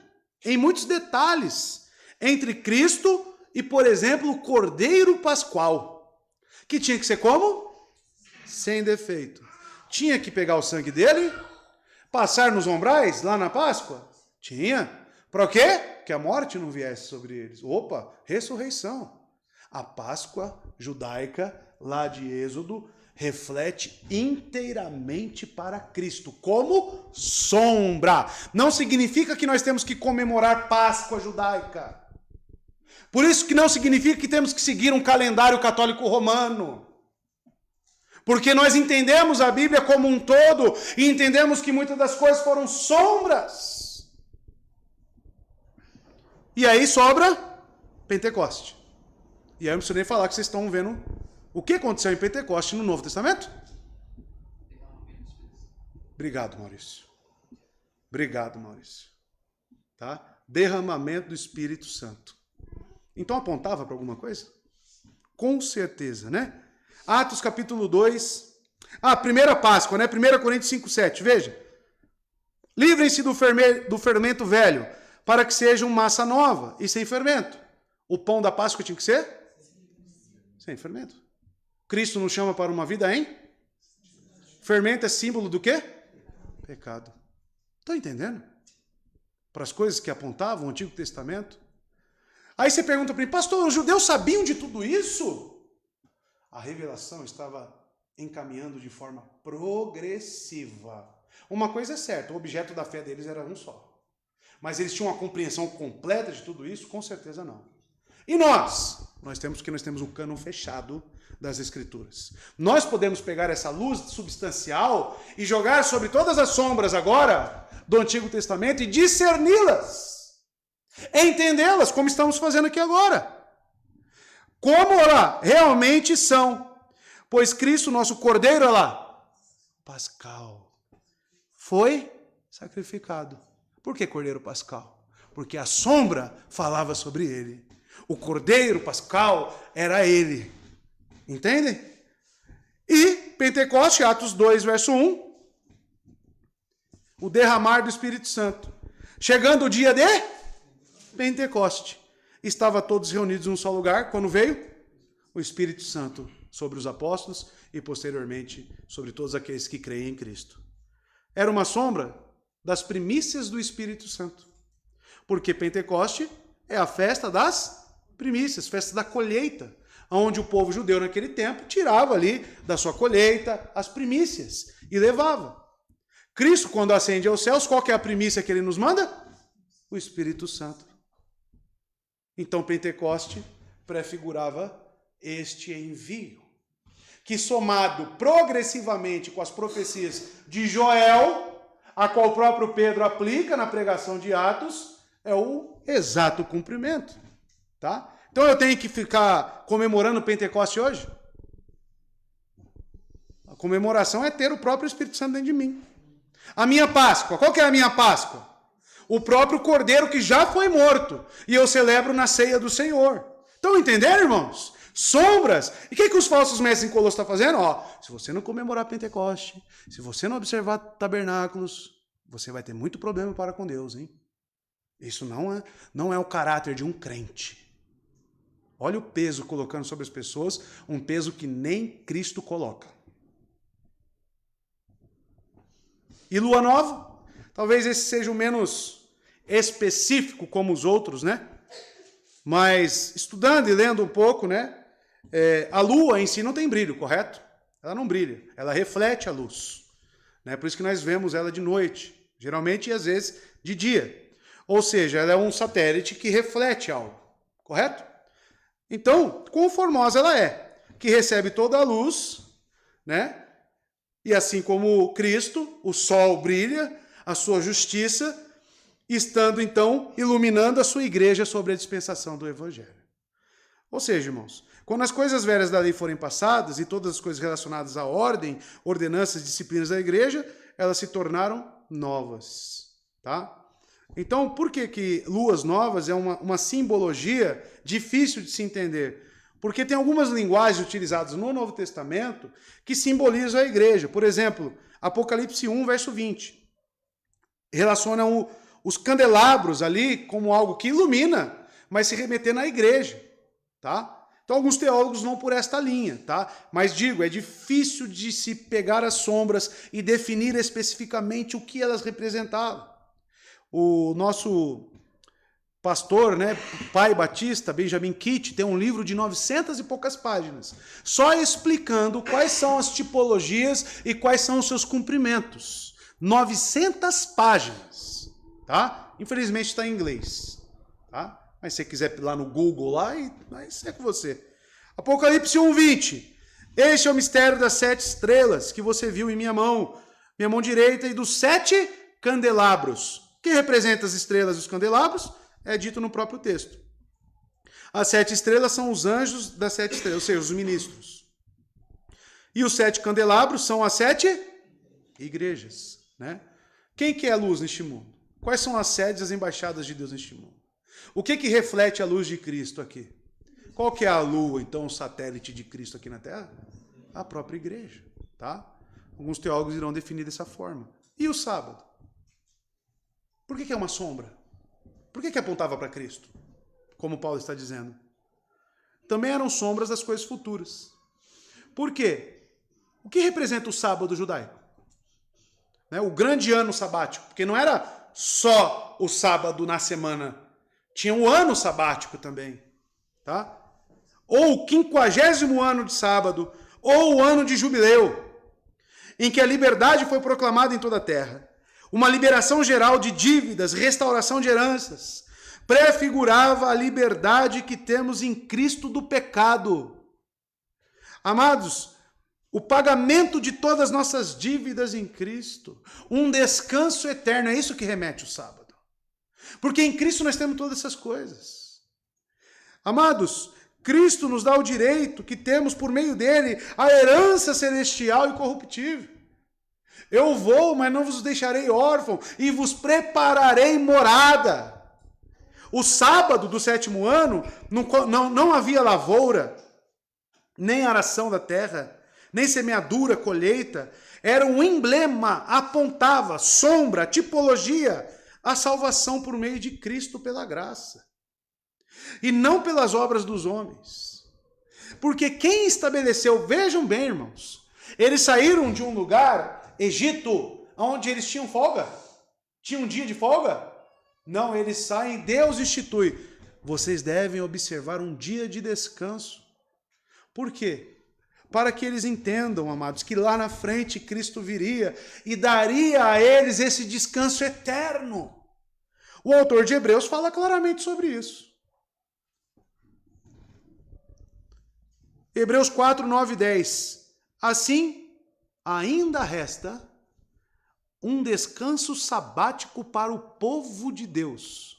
em muitos detalhes, entre Cristo e, por exemplo, o Cordeiro Pascual, que tinha que ser como? Sem defeito. Tinha que pegar o sangue dele, passar nos umbrais, lá na Páscoa? Tinha. Para o quê? Que a morte não viesse sobre eles. Opa, ressurreição. A Páscoa judaica, lá de Êxodo, reflete inteiramente para Cristo, como sombra. Não significa que nós temos que comemorar Páscoa judaica. Por isso que não significa que temos que seguir um calendário católico romano. Porque nós entendemos a Bíblia como um todo e entendemos que muitas das coisas foram sombras. E aí sobra Pentecoste. E aí eu não preciso nem falar que vocês estão vendo o que aconteceu em Pentecoste no Novo Testamento. Obrigado, Maurício. Obrigado, Maurício. Tá? Derramamento do Espírito Santo. Então apontava para alguma coisa? Com certeza, né? Atos capítulo 2. Primeira Páscoa, né? 1 Coríntios 5, 7. Veja. Livrem-se do fermento velho, para que sejam massa nova e sem fermento. O pão da Páscoa tinha que ser? Sem fermento. Cristo nos chama para uma vida em? Fermento é símbolo do quê? Pecado. Estão entendendo? Para as coisas que apontavam o Antigo Testamento. Aí você pergunta para mim, pastor, os judeus sabiam de tudo isso? A revelação estava encaminhando de forma progressiva. Uma coisa é certa, o objeto da fé deles era um só. Mas eles tinham uma compreensão completa de tudo isso? Com certeza não. E nós? Nós temos um cânon fechado das Escrituras. Nós podemos pegar essa luz substancial e jogar sobre todas as sombras agora do Antigo Testamento e discerni-las. Entendê-las, como estamos fazendo aqui agora. Como lá realmente são. Pois Cristo, nosso Cordeiro, lá, Pascal, foi sacrificado. Por que Cordeiro Pascal? Porque a sombra falava sobre ele. O Cordeiro Pascal era ele. Entendem? E Pentecoste, Atos 2, verso 1. O derramar do Espírito Santo. Chegando o dia de Pentecoste. Estava todos reunidos em um só lugar. Quando veio? O Espírito Santo sobre os apóstolos e posteriormente sobre todos aqueles que creem em Cristo. Era uma sombra das primícias do Espírito Santo. Porque Pentecoste é a festa das primícias, festa da colheita, onde o povo judeu naquele tempo tirava ali da sua colheita as primícias e levava. Cristo, quando ascende aos céus, qual que é a primícia que ele nos manda? O Espírito Santo. Então Pentecoste prefigurava este envio. que somado progressivamente com as profecias de Joel, a qual o próprio Pedro aplica na pregação de Atos, é o exato cumprimento. Tá? Então eu tenho que ficar comemorando o Pentecoste hoje? A comemoração é ter o próprio Espírito Santo dentro de mim. A minha Páscoa, qual que é a minha Páscoa? O próprio Cordeiro que já foi morto, e eu celebro na ceia do Senhor. Então entenderam, irmãos? Sombras. E o que os falsos mestres em Colosso estão fazendo? Ó, se você não comemorar Pentecoste, se você não observar tabernáculos, você vai ter muito problema para com Deus, hein? Isso não é o caráter de um crente. Olha o peso colocando sobre as pessoas, um peso que nem Cristo coloca. E lua nova? Talvez esse seja o menos específico como os outros, né? Mas estudando e lendo um pouco, né? A lua em si não tem brilho, correto? Ela não brilha, ela reflete a luz. Né? Por isso que nós vemos ela de noite, geralmente e às vezes de dia. Ou seja, ela é um satélite que reflete algo, correto? Então, quão formosa ela é, que recebe toda a luz, né? E assim como Cristo, o sol brilha, a sua justiça, estando então iluminando a sua igreja sobre a dispensação do Evangelho. Ou seja, irmãos, quando as coisas velhas da lei forem passadas e todas as coisas relacionadas à ordem, ordenanças, disciplinas da igreja, elas se tornaram novas, tá? Então, por que luas novas é uma simbologia difícil de se entender? Porque tem algumas linguagens utilizadas no Novo Testamento que simbolizam a igreja. Por exemplo, Apocalipse 1, verso 20. Relacionam os candelabros ali como algo que ilumina, mas se remetendo à igreja. Tá? Então, alguns teólogos vão por esta linha. Tá? Mas digo, é difícil de se pegar as sombras e definir especificamente o que elas representavam. O nosso pastor, né, pai batista, Benjamin Kitt, tem um livro de 900 e poucas páginas, só explicando quais são as tipologias e quais são os seus cumprimentos. 900 páginas, tá? Infelizmente está em inglês, tá? Mas se você quiser ir lá no Google lá, mas é com você. Apocalipse 1:20. Este é o mistério das 7 estrelas que você viu em minha mão direita, e dos 7 candelabros. O que representa as estrelas e os candelabros? É dito no próprio texto. As 7 estrelas são os anjos das 7 estrelas, ou seja, os ministros. E os 7 candelabros são as 7 igrejas. Né? Quem que é a luz neste mundo? Quais são as sedes e as embaixadas de Deus neste mundo? O que reflete a luz de Cristo aqui? Qual que é a lua, então, o satélite de Cristo aqui na Terra? A própria igreja. Tá? Alguns teólogos irão definir dessa forma. E o sábado? Por que é uma sombra? Por que apontava para Cristo? Como Paulo está dizendo. Também eram sombras das coisas futuras. Por quê? O que representa o sábado judaico? O grande ano sabático. Porque não era só o sábado na semana. Tinha um ano sabático também. Tá? Ou o 50º ano de sábado. Ou o ano de jubileu. Em que a liberdade foi proclamada em toda a terra. Uma liberação geral de dívidas, restauração de heranças, prefigurava a liberdade que temos em Cristo do pecado. Amados, o pagamento de todas as nossas dívidas em Cristo, um descanso eterno, é isso que remete o sábado. Porque em Cristo nós temos todas essas coisas. Amados, Cristo nos dá o direito que temos por meio dele, a herança celestial e incorruptível. Eu vou, mas não vos deixarei órfão, e vos prepararei morada. O sábado do 7º ano, não havia lavoura, nem aração da terra, nem semeadura, colheita. Era um emblema, apontava, sombra, tipologia, a salvação por meio de Cristo pela graça. E não pelas obras dos homens. Porque quem estabeleceu, vejam bem, irmãos, eles saíram de um lugar, Egito, onde eles tinham folga. Tinha um dia de folga? Não, eles saem, Deus institui. Vocês devem observar um dia de descanso. Por quê? Para que eles entendam, amados, que lá na frente Cristo viria e daria a eles esse descanso eterno. O autor de Hebreus fala claramente sobre isso. Hebreus 4, 9 e 10. Assim, ainda resta um descanso sabático para o povo de Deus,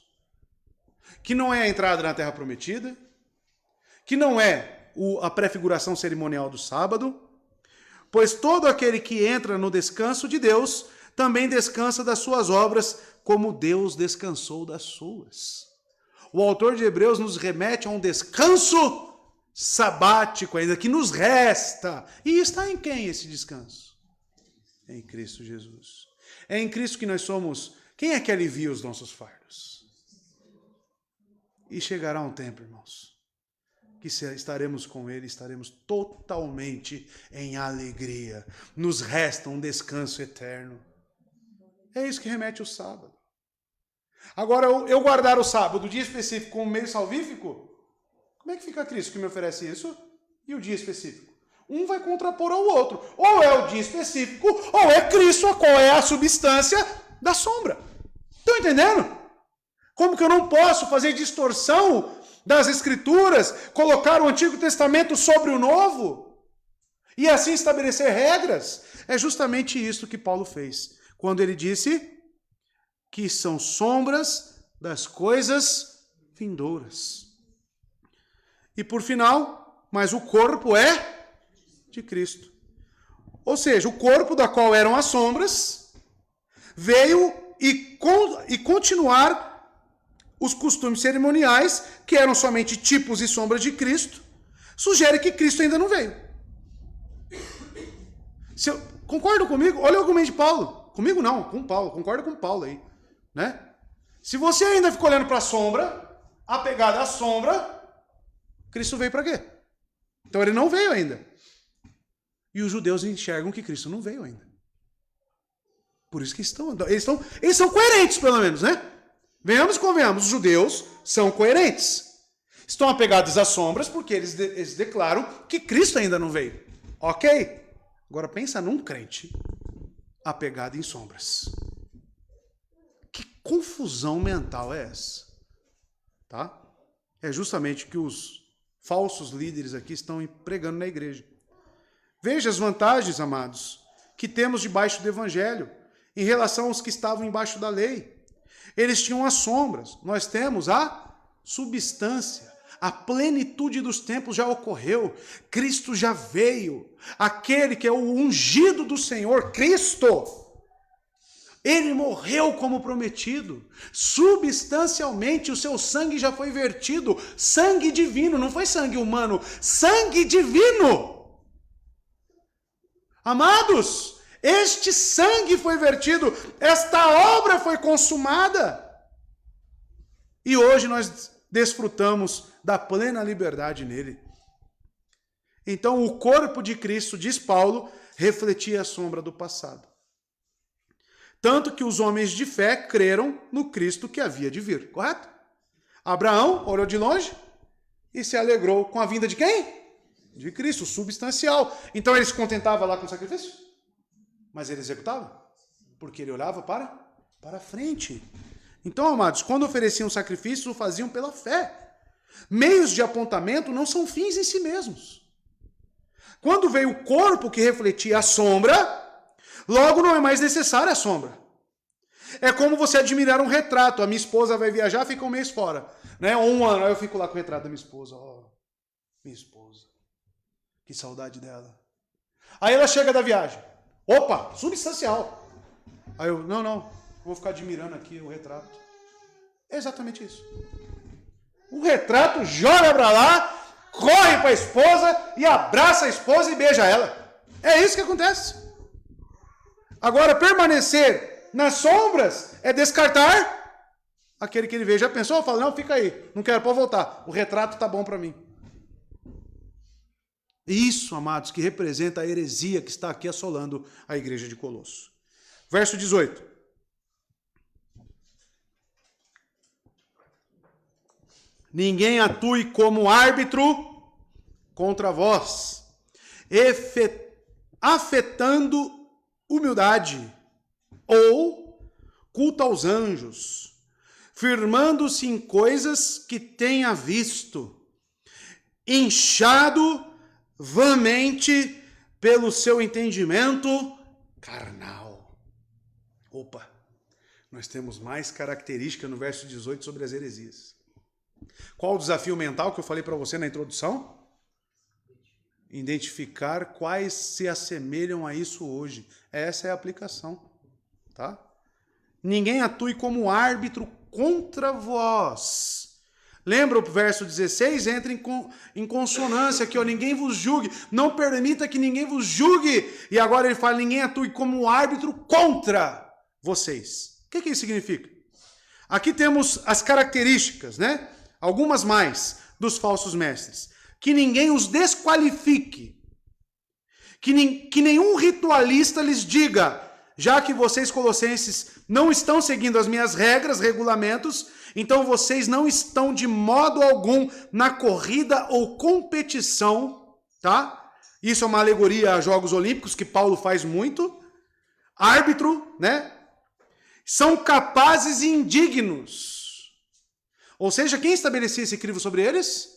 que não é a entrada na Terra Prometida, que não é a prefiguração cerimonial do sábado, pois todo aquele que entra no descanso de Deus também descansa das suas obras, como Deus descansou das suas. O autor de Hebreus nos remete a um descanso sabático ainda, que nos resta. E está em quem esse descanso? Em Cristo Jesus. É em Cristo que nós somos. Quem é que alivia os nossos fardos? E chegará um tempo, irmãos, que estaremos com Ele, estaremos totalmente em alegria. Nos resta um descanso eterno. É isso que remete o sábado. Agora, eu guardar o sábado, o dia específico, como meio salvífico, como é que fica Cristo que me oferece isso? E o dia específico? Um vai contrapor ao outro. Ou é o dia específico, ou é Cristo, qual é a substância da sombra. Estão entendendo? Como que eu não posso fazer distorção das Escrituras, colocar o Antigo Testamento sobre o Novo, e assim estabelecer regras? É justamente isso que Paulo fez, quando ele disse que são sombras das coisas vindouras. E por final, mas o corpo é de Cristo. Ou seja, o corpo da qual eram as sombras veio e continuar os costumes cerimoniais, que eram somente tipos e sombras de Cristo, sugere que Cristo ainda não veio. Concordam comigo? Olha o argumento de Paulo. Comigo não, com Paulo. Concorda com Paulo aí. Né? Se você ainda fica olhando para a sombra, apegado à sombra, Cristo veio para quê? Então ele não veio ainda. E os judeus enxergam que Cristo não veio ainda. Por isso que eles são coerentes, pelo menos, né? Venhamos e convenhamos, os judeus são coerentes. Estão apegados às sombras porque eles declaram que Cristo ainda não veio. Ok? Agora pensa num crente apegado em sombras. Que confusão mental é essa? Tá? É justamente o que os falsos líderes aqui estão pregando na igreja. Veja as vantagens, amados, que temos debaixo do evangelho em relação aos que estavam embaixo da lei. Eles tinham as sombras, nós temos a substância. A plenitude dos tempos já ocorreu, Cristo já veio, aquele que é o ungido do Senhor, Cristo, ele morreu como prometido, substancialmente o seu sangue já foi vertido, sangue divino, não foi sangue humano, sangue divino. Amados, este sangue foi vertido, esta obra foi consumada, e hoje nós desfrutamos da plena liberdade nele. Então, o corpo de Cristo, diz Paulo, refletia a sombra do passado. Tanto que os homens de fé creram no Cristo que havia de vir, correto? Abraão olhou de longe e se alegrou com a vinda de quem? De Cristo, substancial. Então, ele se contentava lá com o sacrifício? Mas ele executava? Porque ele olhava para frente. Então, amados, quando ofereciam sacrifício, o faziam pela fé. Meios de apontamento não são fins em si mesmos. Quando veio o corpo que refletia a sombra, logo não é mais necessária a sombra. É como você admirar um retrato. A minha esposa vai viajar, fica um mês fora, né? Ou um ano, aí eu fico lá com o retrato da minha esposa. Oh, minha esposa. Que saudade dela. Aí ela chega da viagem. Opa, substancial. Aí eu, não, vou ficar admirando aqui o retrato. É exatamente isso. O retrato joga para lá, corre para a esposa e abraça a esposa e beija ela. É isso que acontece. Agora, permanecer nas sombras é descartar aquele que ele vê. Já pensou? Fala, não, fica aí, não quero, pode voltar. O retrato tá bom para mim. Isso, amados, que representa a heresia que está aqui assolando a igreja de Colosso. Verso 18. Ninguém atue como árbitro contra vós, afetando humildade ou culto aos anjos, firmando-se em coisas que tenha visto, inchado vãmente pelo seu entendimento carnal. Opa, nós temos mais característica no verso 18 sobre as heresias. Qual o desafio mental que eu falei para você na introdução? Identificar quais se assemelham a isso hoje. Essa é a aplicação, tá? Ninguém atue como árbitro contra vós. Lembra o verso 16? Entra em consonância aqui, ó. Ninguém vos julgue. Não permita que ninguém vos julgue. E agora ele fala, ninguém atue como árbitro contra vocês. O que isso significa? Aqui temos as características, né? Algumas mais dos falsos mestres. Que ninguém os desqualifique. Que nenhum ritualista lhes diga, já que vocês, colossenses, não estão seguindo as minhas regras, regulamentos, então vocês não estão de modo algum na corrida ou competição, tá? Isso é uma alegoria a Jogos Olímpicos, que Paulo faz muito. Árbitro, né? São capazes e indignos. Ou seja, quem estabelecia esse crivo sobre eles?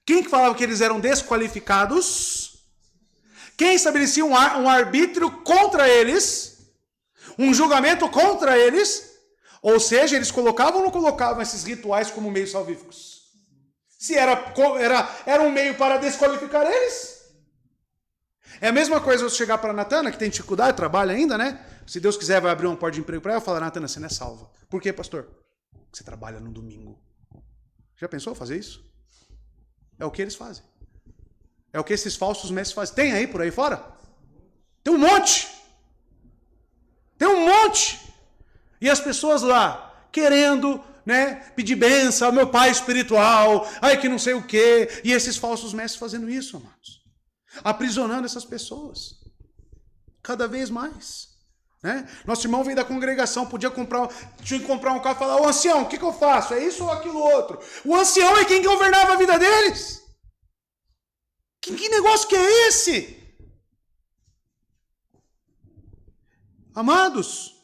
Quem que falava que eles eram desqualificados? Quem estabelecia um arbítrio contra eles? Um julgamento contra eles? Ou seja, eles colocavam ou não colocavam esses rituais como meios salvíficos? Se era um meio para desqualificar eles? É a mesma coisa você chegar para a Natana, que tem dificuldade, trabalha ainda, né? Se Deus quiser, vai abrir uma porta de emprego para ela e falar, Natana, você não é salva. Por quê, pastor? Porque você trabalha no domingo. Já pensou fazer isso? É o que eles fazem. É o que esses falsos mestres fazem. Tem aí por aí fora? Tem um monte. Tem um monte. E as pessoas lá, querendo, né, pedir bênção ao meu pai espiritual, ai que não sei o quê. E esses falsos mestres fazendo isso, amados. Aprisionando essas pessoas. Cada vez mais. Né? Nosso irmão veio da congregação, tinha que comprar um carro e falar, ô ancião, o que eu faço? É isso ou aquilo outro? O ancião é quem governava a vida deles. Que negócio que é esse? Amados,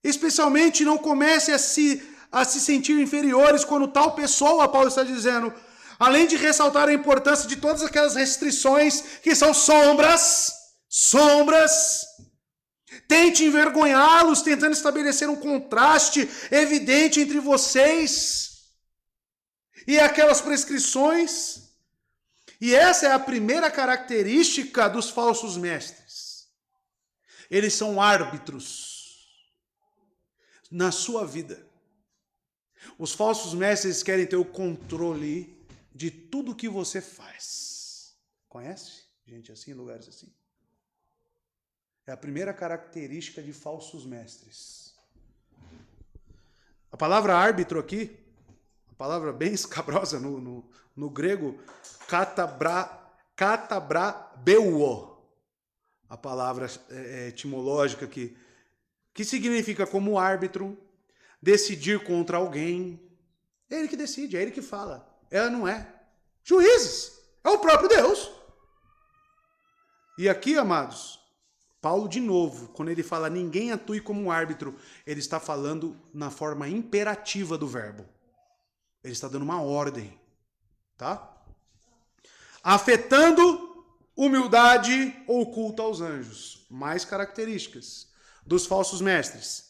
especialmente não comece a se sentir inferiores quando tal pessoa, Paulo está dizendo, além de ressaltar a importância de todas aquelas restrições que são sombras, tente envergonhá-los, tentando estabelecer um contraste evidente entre vocês e aquelas prescrições. E essa é a primeira característica dos falsos mestres. Eles são árbitros na sua vida. Os falsos mestres querem ter o controle de tudo que você faz. Conhece gente assim, lugares assim? É a primeira característica de falsos mestres. A palavra árbitro aqui, a palavra bem escabrosa no grego, katabrabeuo, a palavra etimológica aqui, que significa como árbitro, decidir contra alguém. É ele que decide, é ele que fala. Ela não é. Juízes, é o próprio Deus. E aqui, amados, Paulo, de novo, quando ele fala ninguém atue como árbitro, ele está falando na forma imperativa do verbo. Ele está dando uma ordem, tá? Afetando humildade ou culto aos anjos. Mais características dos falsos mestres.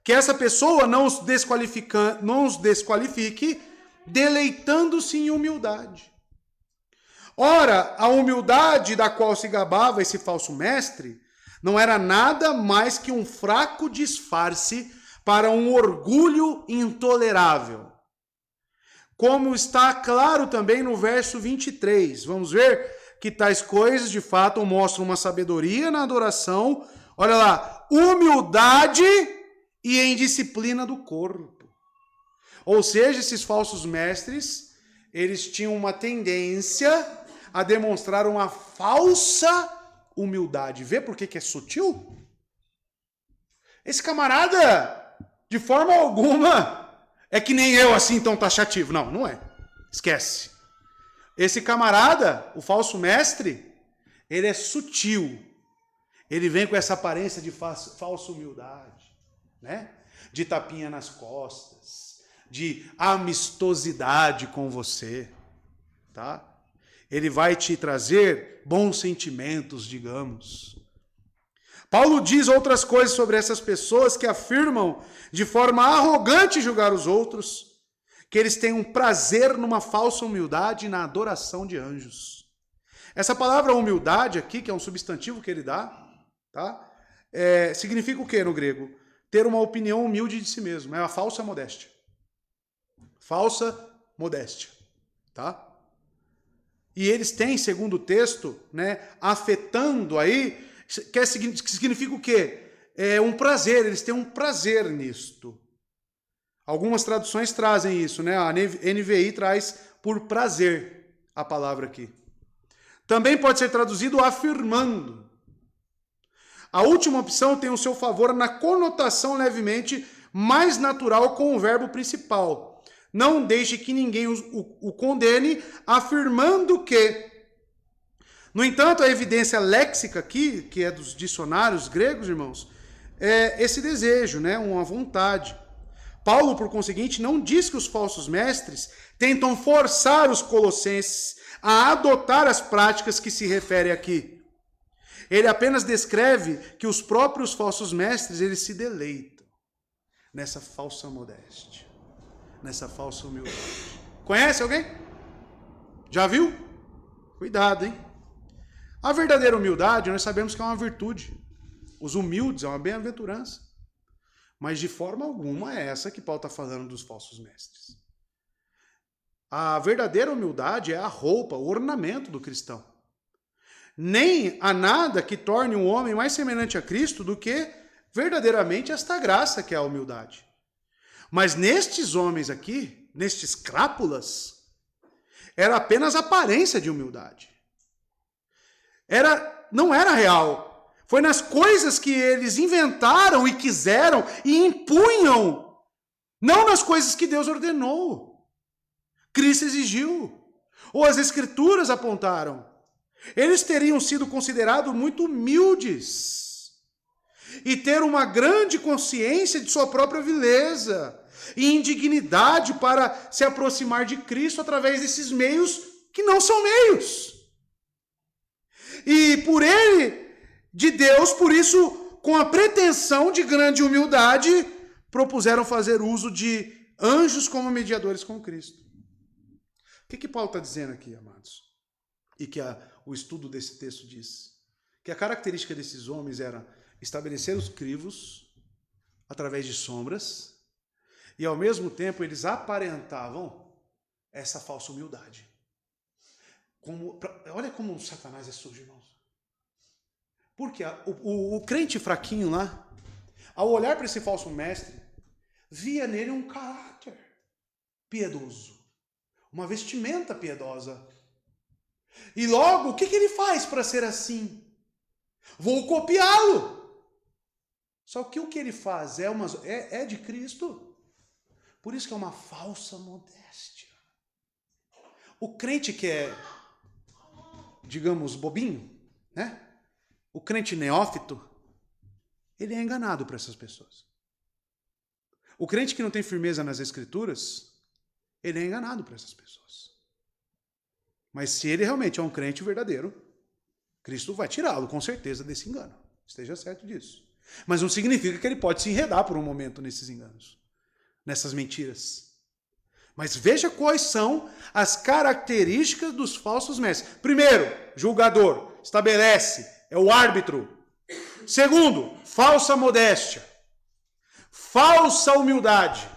Que essa pessoa não os desqualifique, deleitando-se em humildade. Ora, a humildade da qual se gabava esse falso mestre não era nada mais que um fraco disfarce para um orgulho intolerável. Como está claro também no verso 23. Vamos ver que tais coisas, de fato, mostram uma sabedoria na adoração. Olha lá, humildade e em disciplina do corpo. Ou seja, esses falsos mestres, eles tinham uma tendência a demonstrar uma falsa humildade. Vê por que é sutil? Esse camarada, de forma alguma, é que nem eu assim tão taxativo. Não, não é. Esquece. Esse camarada, o falso mestre, ele é sutil. Ele vem com essa aparência de falsa humildade, né? De tapinha nas costas, de amistosidade com você, tá? Ele vai te trazer bons sentimentos, digamos. Paulo diz outras coisas sobre essas pessoas que afirmam de forma arrogante julgar os outros, que eles têm um prazer numa falsa humildade e na adoração de anjos. Essa palavra humildade aqui, que é um substantivo que ele dá, tá? Significa o que no grego? Ter uma opinião humilde de si mesmo. É a falsa modéstia. Falsa modéstia. Tá? E eles têm, segundo o texto, né, afetando aí, que significa o quê? É um prazer, eles têm um prazer nisto. Algumas traduções trazem isso, né? A NVI traz por prazer a palavra aqui. Também pode ser traduzido afirmando. A última opção tem o seu favor na conotação levemente mais natural com o verbo principal. Não deixe que ninguém o condene, afirmando que. No entanto, a evidência léxica aqui, que é dos dicionários gregos, irmãos, é esse desejo, né? Uma vontade. Paulo, por conseguinte, não diz que os falsos mestres tentam forçar os colossenses a adotar as práticas que se refere aqui. Ele apenas descreve que os próprios falsos mestres, eles se deleitam nessa falsa modéstia, nessa falsa humildade. Conhece alguém? Já viu? Cuidado, hein? A verdadeira humildade, nós sabemos que é uma virtude. Os humildes é uma bem-aventurança. Mas de forma alguma é essa que Paulo está falando dos falsos mestres. A verdadeira humildade é a roupa, o ornamento do cristão. Nem há nada que torne um homem mais semelhante a Cristo do que verdadeiramente esta graça que é a humildade. Mas nestes homens aqui, nestes crápulas, era apenas aparência de humildade. Não era real. Foi nas coisas que eles inventaram e quiseram e impunham, não nas coisas que Deus ordenou. Cristo exigiu, ou as Escrituras apontaram. Eles teriam sido considerados muito humildes e ter uma grande consciência de sua própria vileza e indignidade para se aproximar de Cristo através desses meios que não são meios. E por ele, de Deus, por isso, com a pretensão de grande humildade, propuseram fazer uso de anjos como mediadores com Cristo. O que Paulo está dizendo aqui, amados? E que o estudo desse texto diz? Que a característica desses homens era estabelecer os crivos através de sombras e, ao mesmo tempo, eles aparentavam essa falsa humildade. Olha como Satanás é sujo, irmãos. Porque o crente fraquinho lá, ao olhar para esse falso mestre, via nele um caráter piedoso, uma vestimenta piedosa. E logo, o que ele faz para ser assim? Vou copiá-lo. Só que o que ele faz é de Cristo. Por isso que é uma falsa modéstia. O crente que é, digamos, bobinho, né? O crente neófito, ele é enganado por essas pessoas. O crente que não tem firmeza nas Escrituras, ele é enganado por essas pessoas. Mas se ele realmente é um crente verdadeiro, Cristo vai tirá-lo, com certeza, desse engano. Esteja certo disso. Mas não significa que ele pode se enredar por um momento nesses enganos, nessas mentiras. Mas veja quais são as características dos falsos mestres. Primeiro, julgador, estabelece, é o árbitro. Segundo, falsa modéstia. Falsa humildade.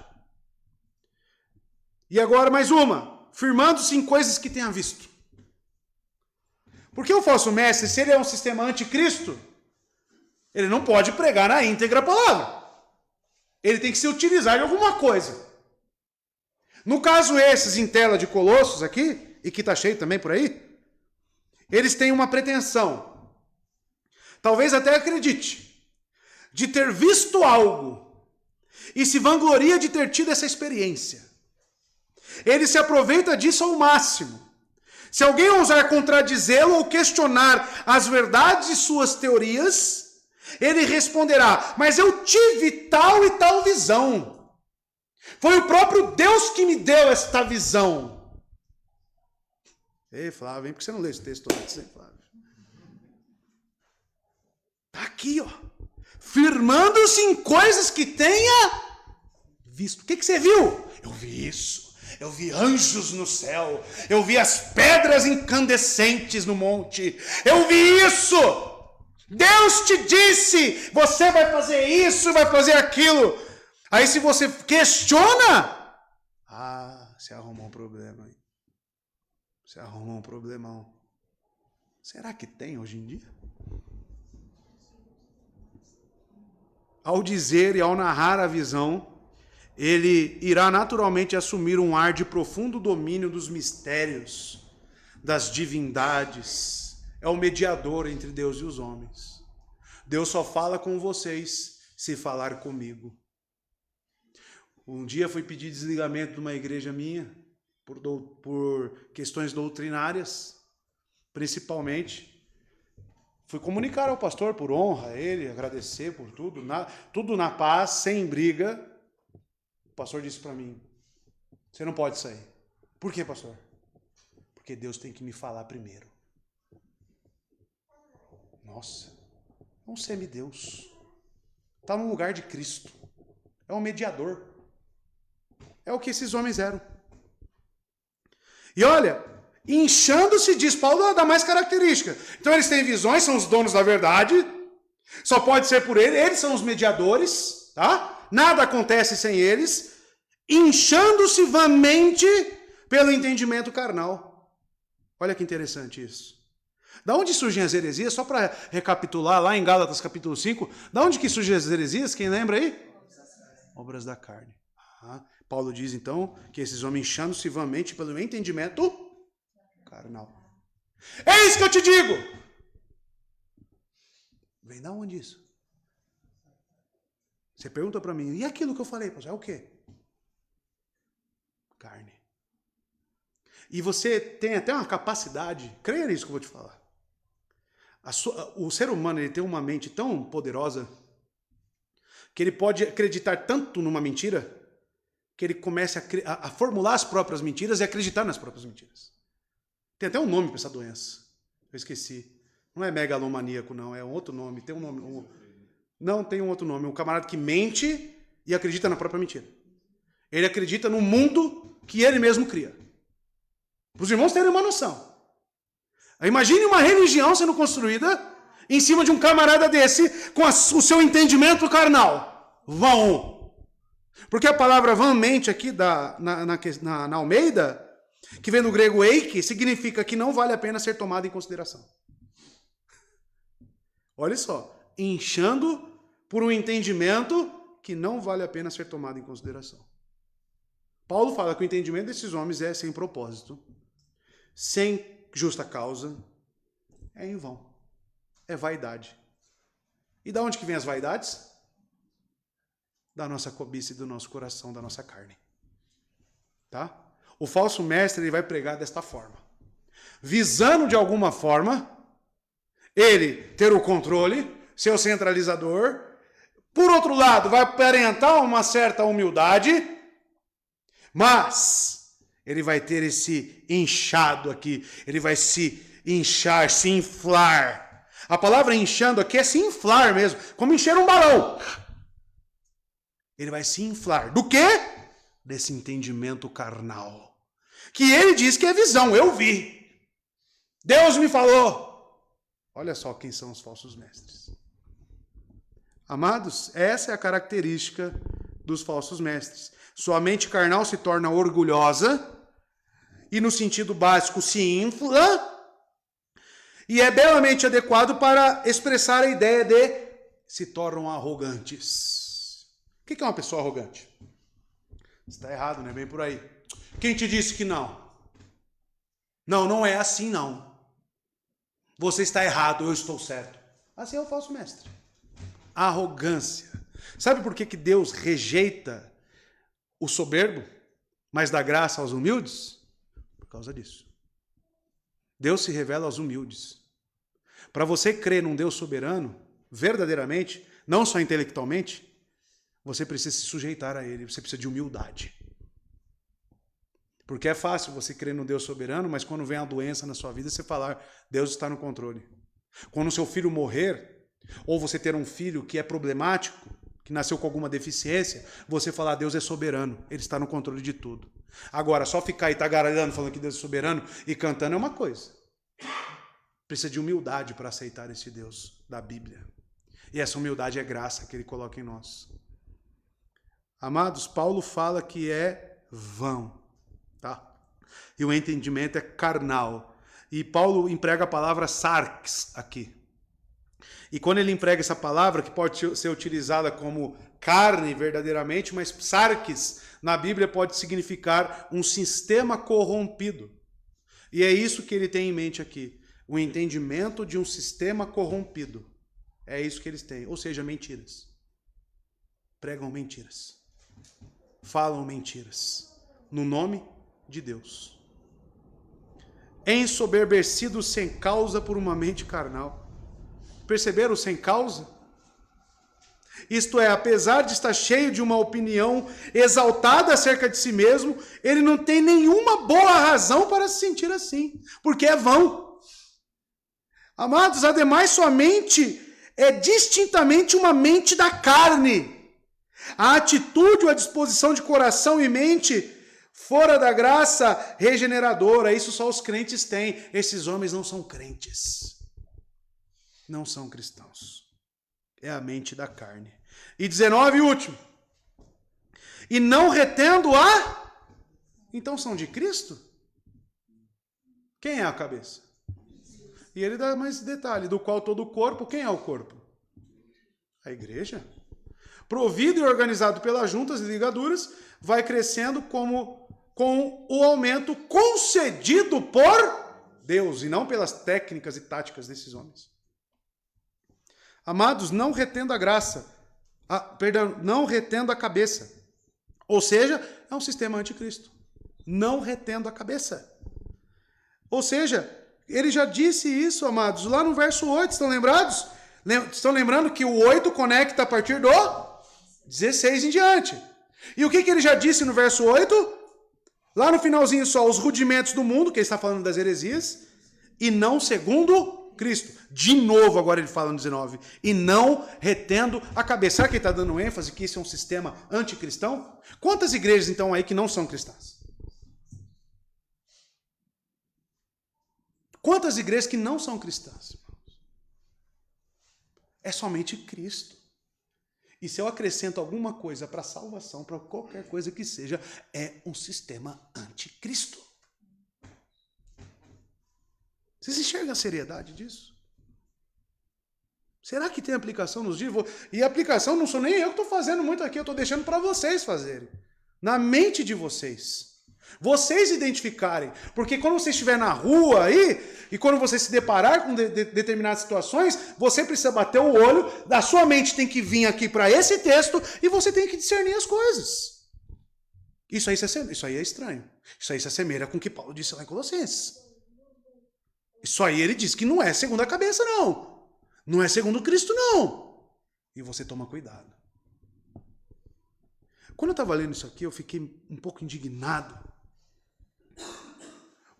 E agora mais uma, firmando-se em coisas que tenha visto. Porque o falso mestre, se ele é um sistema anticristo, ele não pode pregar na íntegra a palavra. Ele tem que se utilizar de alguma coisa. No caso esses em tela de Colossos aqui, e que está cheio também por aí, eles têm uma pretensão, talvez até acredite, de ter visto algo e se vangloria de ter tido essa experiência. Ele se aproveita disso ao máximo. Se alguém ousar contradizê-lo ou questionar as verdades de suas teorias, ele responderá: mas eu tive tal e tal visão. Foi o próprio Deus que me deu esta visão. Ei, Flávio, vem porque você não lê esse texto todo aqui, Flávio. Está aqui, ó. Firmando-se em coisas que tenha visto. O que você viu? Eu vi isso. Eu vi anjos no céu. Eu vi as pedras incandescentes no monte. Eu vi isso. Deus te disse, você vai fazer isso, vai fazer aquilo. Aí se você questiona, você arrumou um problema aí. Você arrumou um problemão. Será que tem hoje em dia? Ao dizer e ao narrar a visão, ele irá naturalmente assumir um ar de profundo domínio dos mistérios, das divindades. É o mediador entre Deus e os homens. Deus só fala com vocês se falar comigo. Um dia fui pedir desligamento de uma igreja minha, por questões doutrinárias, principalmente. Fui comunicar ao pastor por honra a ele, agradecer por tudo, tudo na paz, sem briga. O pastor disse para mim, você não pode sair. Por quê, pastor? Porque Deus tem que me falar primeiro. Nossa, é um semideus. Está no lugar de Cristo. É um mediador. É o que esses homens eram. E olha, inchando-se, diz Paulo, dá mais característica. Então eles têm visões, são os donos da verdade. Só pode ser por eles são os mediadores, tá? Nada acontece sem eles. Inchando-se vamente pelo entendimento carnal. Olha que interessante isso. Da onde surgem as heresias? Só para recapitular, lá em Gálatas capítulo 5, da onde que surgem as heresias? Quem lembra aí? Obras da carne. Paulo diz então que esses homens inchando-se vamente pelo entendimento carnal. É isso que eu te digo! Vem da onde isso? Você pergunta para mim, e aquilo que eu falei, pastor, é o quê? Carne. E você tem até uma capacidade, creia nisso que eu vou te falar. O ser humano ele tem uma mente tão poderosa que ele pode acreditar tanto numa mentira que ele começa a formular as próprias mentiras e acreditar nas próprias mentiras. Tem até um nome para essa doença. Eu esqueci. Não é megalomaníaco, não. É um outro nome. Tem um nome. Não, tem um outro nome. Um camarada que mente e acredita na própria mentira. Ele acredita no mundo que ele mesmo cria. Para os irmãos terem uma noção. Imagine uma religião sendo construída em cima de um camarada desse com o seu entendimento carnal. Vão. Porque a palavra vãmente aqui na Almeida, que vem do grego eike, significa que não vale a pena ser tomado em consideração. Olha só, inchando por um entendimento que não vale a pena ser tomado em consideração. Paulo fala que o entendimento desses homens é sem propósito, sem justa causa, é em vão, é vaidade. E da onde que vem as vaidades? Da nossa cobiça e do nosso coração, da nossa carne. Tá? O falso mestre ele vai pregar desta forma. Visando de alguma forma, ele ter o controle, ser o centralizador. Por outro lado, vai aparentar uma certa humildade, mas ele vai ter esse inchado aqui. Ele vai se inchar, se inflar. A palavra inchando aqui é se inflar mesmo, como encher um balão. Ele vai se inflar. Do quê? Desse entendimento carnal. Que ele diz que é visão. Eu vi. Deus me falou. Olha só quem são os falsos mestres. Amados, essa é a característica dos falsos mestres. Sua mente carnal se torna orgulhosa e, no sentido básico, se infla e é belamente adequado para expressar a ideia de se tornam arrogantes. O que é uma pessoa arrogante? Está errado, né? Bem por aí. Quem te disse que não? Não, não é assim não. Você está errado, eu estou certo. Assim é o falso mestre. Arrogância. Sabe por que Deus rejeita o soberbo, mas dá graça aos humildes? Por causa disso. Deus se revela aos humildes. Para você crer num Deus soberano, verdadeiramente, não só intelectualmente, você precisa se sujeitar a ele, você precisa de humildade. Porque é fácil você crer no Deus soberano, mas quando vem a doença na sua vida, você falar, Deus está no controle. Quando o seu filho morrer, ou você ter um filho que é problemático, que nasceu com alguma deficiência, você falar, Deus é soberano, Ele está no controle de tudo. Agora, só ficar aí tagarelando, falando que Deus é soberano e cantando é uma coisa. Precisa de humildade para aceitar esse Deus da Bíblia. E essa humildade é graça que Ele coloca em nós. Amados, Paulo fala que é vão, tá? E o entendimento é carnal. E Paulo emprega a palavra sarx aqui. E quando ele emprega essa palavra, que pode ser utilizada como carne verdadeiramente, mas sarx na Bíblia pode significar um sistema corrompido. E é isso que ele tem em mente aqui. O entendimento de um sistema corrompido. É isso que eles têm. Ou seja, mentiras. Pregam mentiras. Falam mentiras. No nome de Deus. Ensoberbecidos sem causa por uma mente carnal. Perceberam sem causa? Isto é, apesar de estar cheio de uma opinião exaltada acerca de si mesmo, ele não tem nenhuma boa razão para se sentir assim, porque é vão. Amados, ademais, sua mente é distintamente uma mente da carne. A atitude ou a disposição de coração e mente fora da graça regeneradora, isso só os crentes têm. Esses homens não são crentes. Não são cristãos. É a mente da carne. E 19, último. E não retendo a... Então são de Cristo? Quem é a cabeça? E ele dá mais detalhe, do qual todo o corpo, quem é o corpo? A igreja. Provido e organizado pelas juntas e ligaduras, vai crescendo com o aumento concedido por Deus, e não pelas técnicas e táticas desses homens. Amados, não retendo a graça, não retendo a cabeça. Ou seja, é um sistema anticristo. Não retendo a cabeça. Ou seja, ele já disse isso, amados, lá no verso 8, estão lembrados? Estão lembrando que o 8 conecta a partir do 16 em diante. E o que ele já disse no verso 8? Lá no finalzinho só, os rudimentos do mundo, que ele está falando das heresias, e não segundo Cristo. De novo, agora ele fala no 19. E não retendo a cabeça. Será que ele está dando ênfase que isso é um sistema anticristão? Quantas igrejas, então, aí que não são cristãs? Quantas igrejas que não são cristãs? É somente Cristo. E se eu acrescento alguma coisa para salvação, para qualquer coisa que seja, é um sistema anticristo. Vocês enxergam a seriedade disso? Será que tem aplicação nos dias? E a aplicação não sou nem eu que estou fazendo muito aqui, eu estou deixando para vocês fazerem. Na mente de vocês. Vocês identificarem. Porque quando você estiver na rua aí, e quando você se deparar com determinadas situações, você precisa bater o olho, da sua mente tem que vir aqui para esse texto, e você tem que discernir as coisas. Isso aí é estranho. Isso aí se assemelha com o que Paulo disse lá em Colossenses. Isso aí ele diz que não é segundo a cabeça, não. Não é segundo Cristo, não. E você toma cuidado. Quando eu estava lendo isso aqui, eu fiquei um pouco indignado.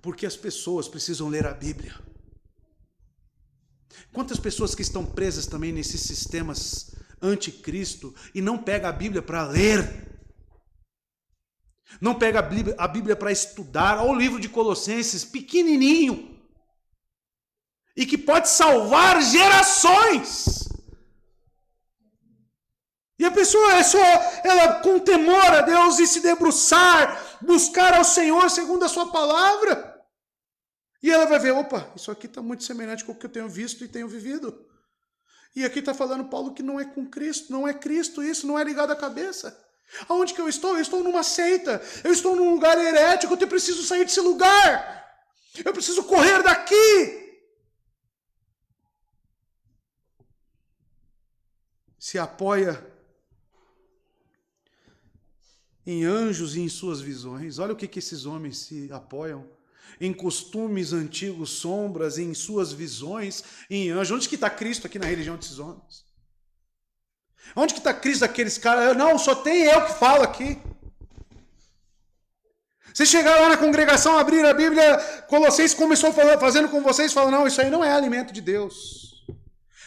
Porque as pessoas precisam ler a Bíblia. Quantas pessoas que estão presas também nesses sistemas anticristo e não pegam a Bíblia para ler. Não pega a Bíblia para estudar. Olha o livro de Colossenses, pequenininho. E que pode salvar gerações. E a pessoa ela com temor a Deus e se debruçar, buscar ao Senhor segundo a sua palavra. E ela vai ver, opa, isso aqui está muito semelhante com o que eu tenho visto e tenho vivido. E aqui está falando Paulo que não é com Cristo, não é Cristo isso, não é ligado à cabeça. Aonde que eu estou? Eu estou numa seita, eu estou num lugar herético, eu preciso sair desse lugar. Eu preciso correr daqui. Se apoia em anjos e em suas visões. Olha o que esses homens se apoiam. Em costumes antigos, sombras, em suas visões, em anjos. Onde que está Cristo aqui na religião desses homens? Onde que está Cristo daqueles caras? Não, só tem eu que falo aqui. Você chegar lá na congregação, abrir a Bíblia, Colossenses começou fazendo com vocês, fala, não, isso aí não é alimento de Deus.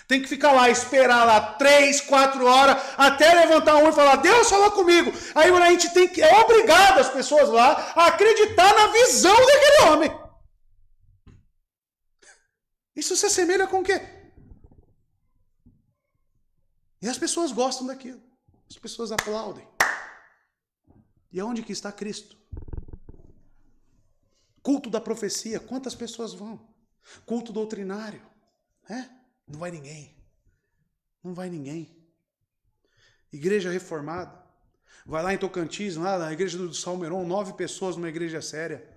Tem que ficar lá, esperar lá 3, 4 horas, até levantar um e falar, Deus falou comigo. Aí a gente é obrigado as pessoas lá a acreditar na visão daquele homem. Isso se assemelha com o quê? E as pessoas gostam daquilo. As pessoas aplaudem. E aonde que está Cristo? Culto da profecia, quantas pessoas vão? Culto doutrinário, não vai ninguém. Não vai ninguém. Igreja reformada. Vai lá em Tocantins, lá na igreja do Salmeron, 9 pessoas numa igreja séria.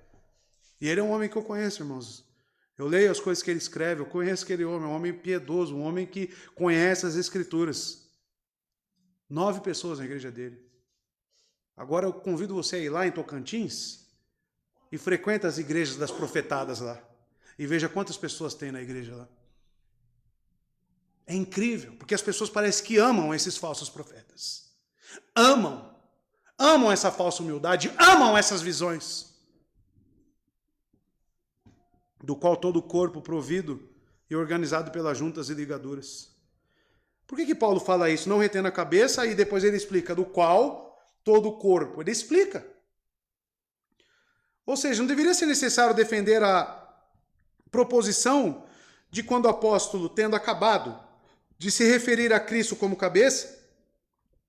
E ele é um homem que eu conheço, irmãos. Eu leio as coisas que ele escreve, eu conheço aquele homem, um homem piedoso, um homem que conhece as escrituras. 9 pessoas na igreja dele. Agora eu convido você a ir lá em Tocantins e frequenta as igrejas das profetadas lá. E veja quantas pessoas tem na igreja lá. É incrível, porque as pessoas parecem que amam esses falsos profetas. Amam essa falsa humildade, amam essas visões. Do qual todo o corpo provido e organizado pelas juntas e ligaduras. Por que Paulo fala isso? Não retendo a cabeça, e depois ele explica, do qual todo o corpo. Ele explica. Ou seja, não deveria ser necessário defender a proposição de quando o apóstolo, tendo acabado de se referir a Cristo como cabeça,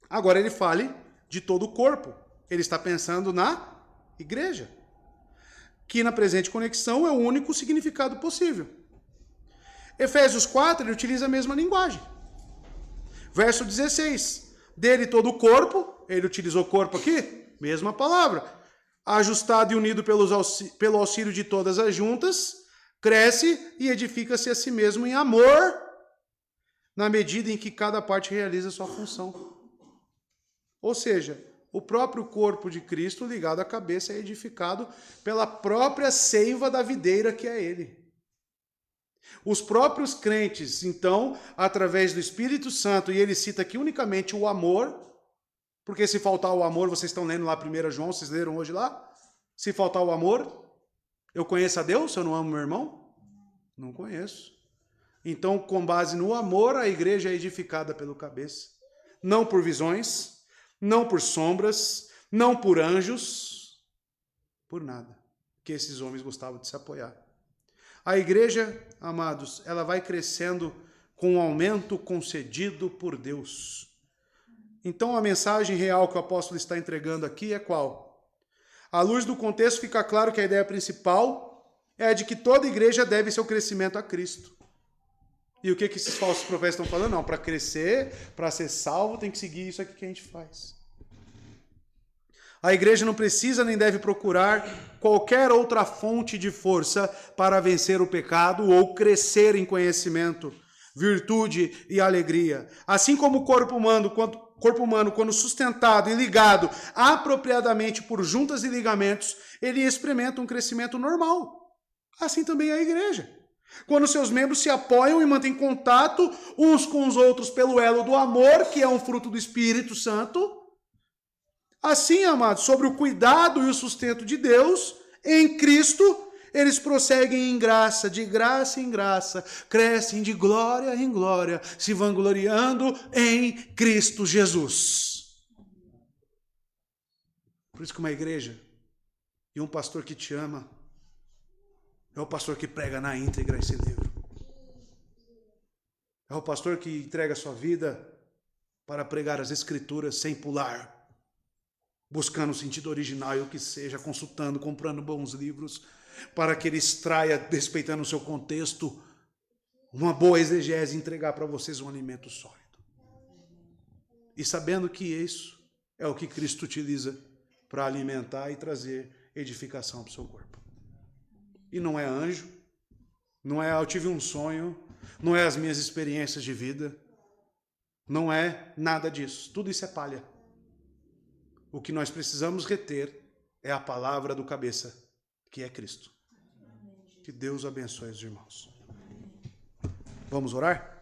agora ele fale de todo o corpo. Ele está pensando na igreja, que na presente conexão é o único significado possível. Efésios 4, ele utiliza a mesma linguagem. Verso 16, dele todo o corpo, ele utilizou corpo aqui, mesma palavra, ajustado e unido pelo auxílio de todas as juntas, cresce e edifica-se a si mesmo em amor, na medida em que cada parte realiza sua função. Ou seja, o próprio corpo de Cristo ligado à cabeça é edificado pela própria seiva da videira que é ele. Os próprios crentes, então, através do Espírito Santo, e ele cita aqui unicamente o amor, porque se faltar o amor, vocês estão lendo lá 1 João, vocês leram hoje lá? Se faltar o amor, eu conheço a Deus se eu não amo meu irmão? Não conheço. Então, com base no amor, a igreja é edificada pelo cabeça. Não por visões, não por sombras, não por anjos, por nada. Que esses homens gostavam de se apoiar. A igreja, amados, ela vai crescendo com o aumento concedido por Deus. Então, a mensagem real que o apóstolo está entregando aqui é qual? À luz do contexto, fica claro que a ideia principal é a de que toda igreja deve seu crescimento a Cristo. E o que esses falsos profetas estão falando? Não, para crescer, para ser salvo, tem que seguir isso aqui que a gente faz. A igreja não precisa nem deve procurar qualquer outra fonte de força para vencer o pecado ou crescer em conhecimento, virtude e alegria. Assim como o corpo humano, quando sustentado e ligado apropriadamente por juntas e ligamentos, ele experimenta um crescimento normal. Assim também é a igreja. Quando seus membros se apoiam e mantêm contato uns com os outros pelo elo do amor, que é um fruto do Espírito Santo, assim, amados, sobre o cuidado e o sustento de Deus, em Cristo, eles prosseguem em graça, de graça em graça, crescem de glória em glória, se vangloriando em Cristo Jesus. Por isso que uma igreja e um pastor que te ama é o pastor que prega na íntegra esse livro. É o pastor que entrega a sua vida para pregar as Escrituras sem pular, buscando o sentido original e o que seja, consultando, comprando bons livros, para que ele extraia, respeitando o seu contexto, uma boa exegese e entregar para vocês um alimento sólido. E sabendo que isso é o que Cristo utiliza para alimentar e trazer edificação para o seu corpo. E não é anjo, não é eu tive um sonho, não é as minhas experiências de vida, não é nada disso. Tudo isso é palha. O que nós precisamos reter é a palavra do cabeça, que é Cristo. Que Deus abençoe os irmãos. Vamos orar?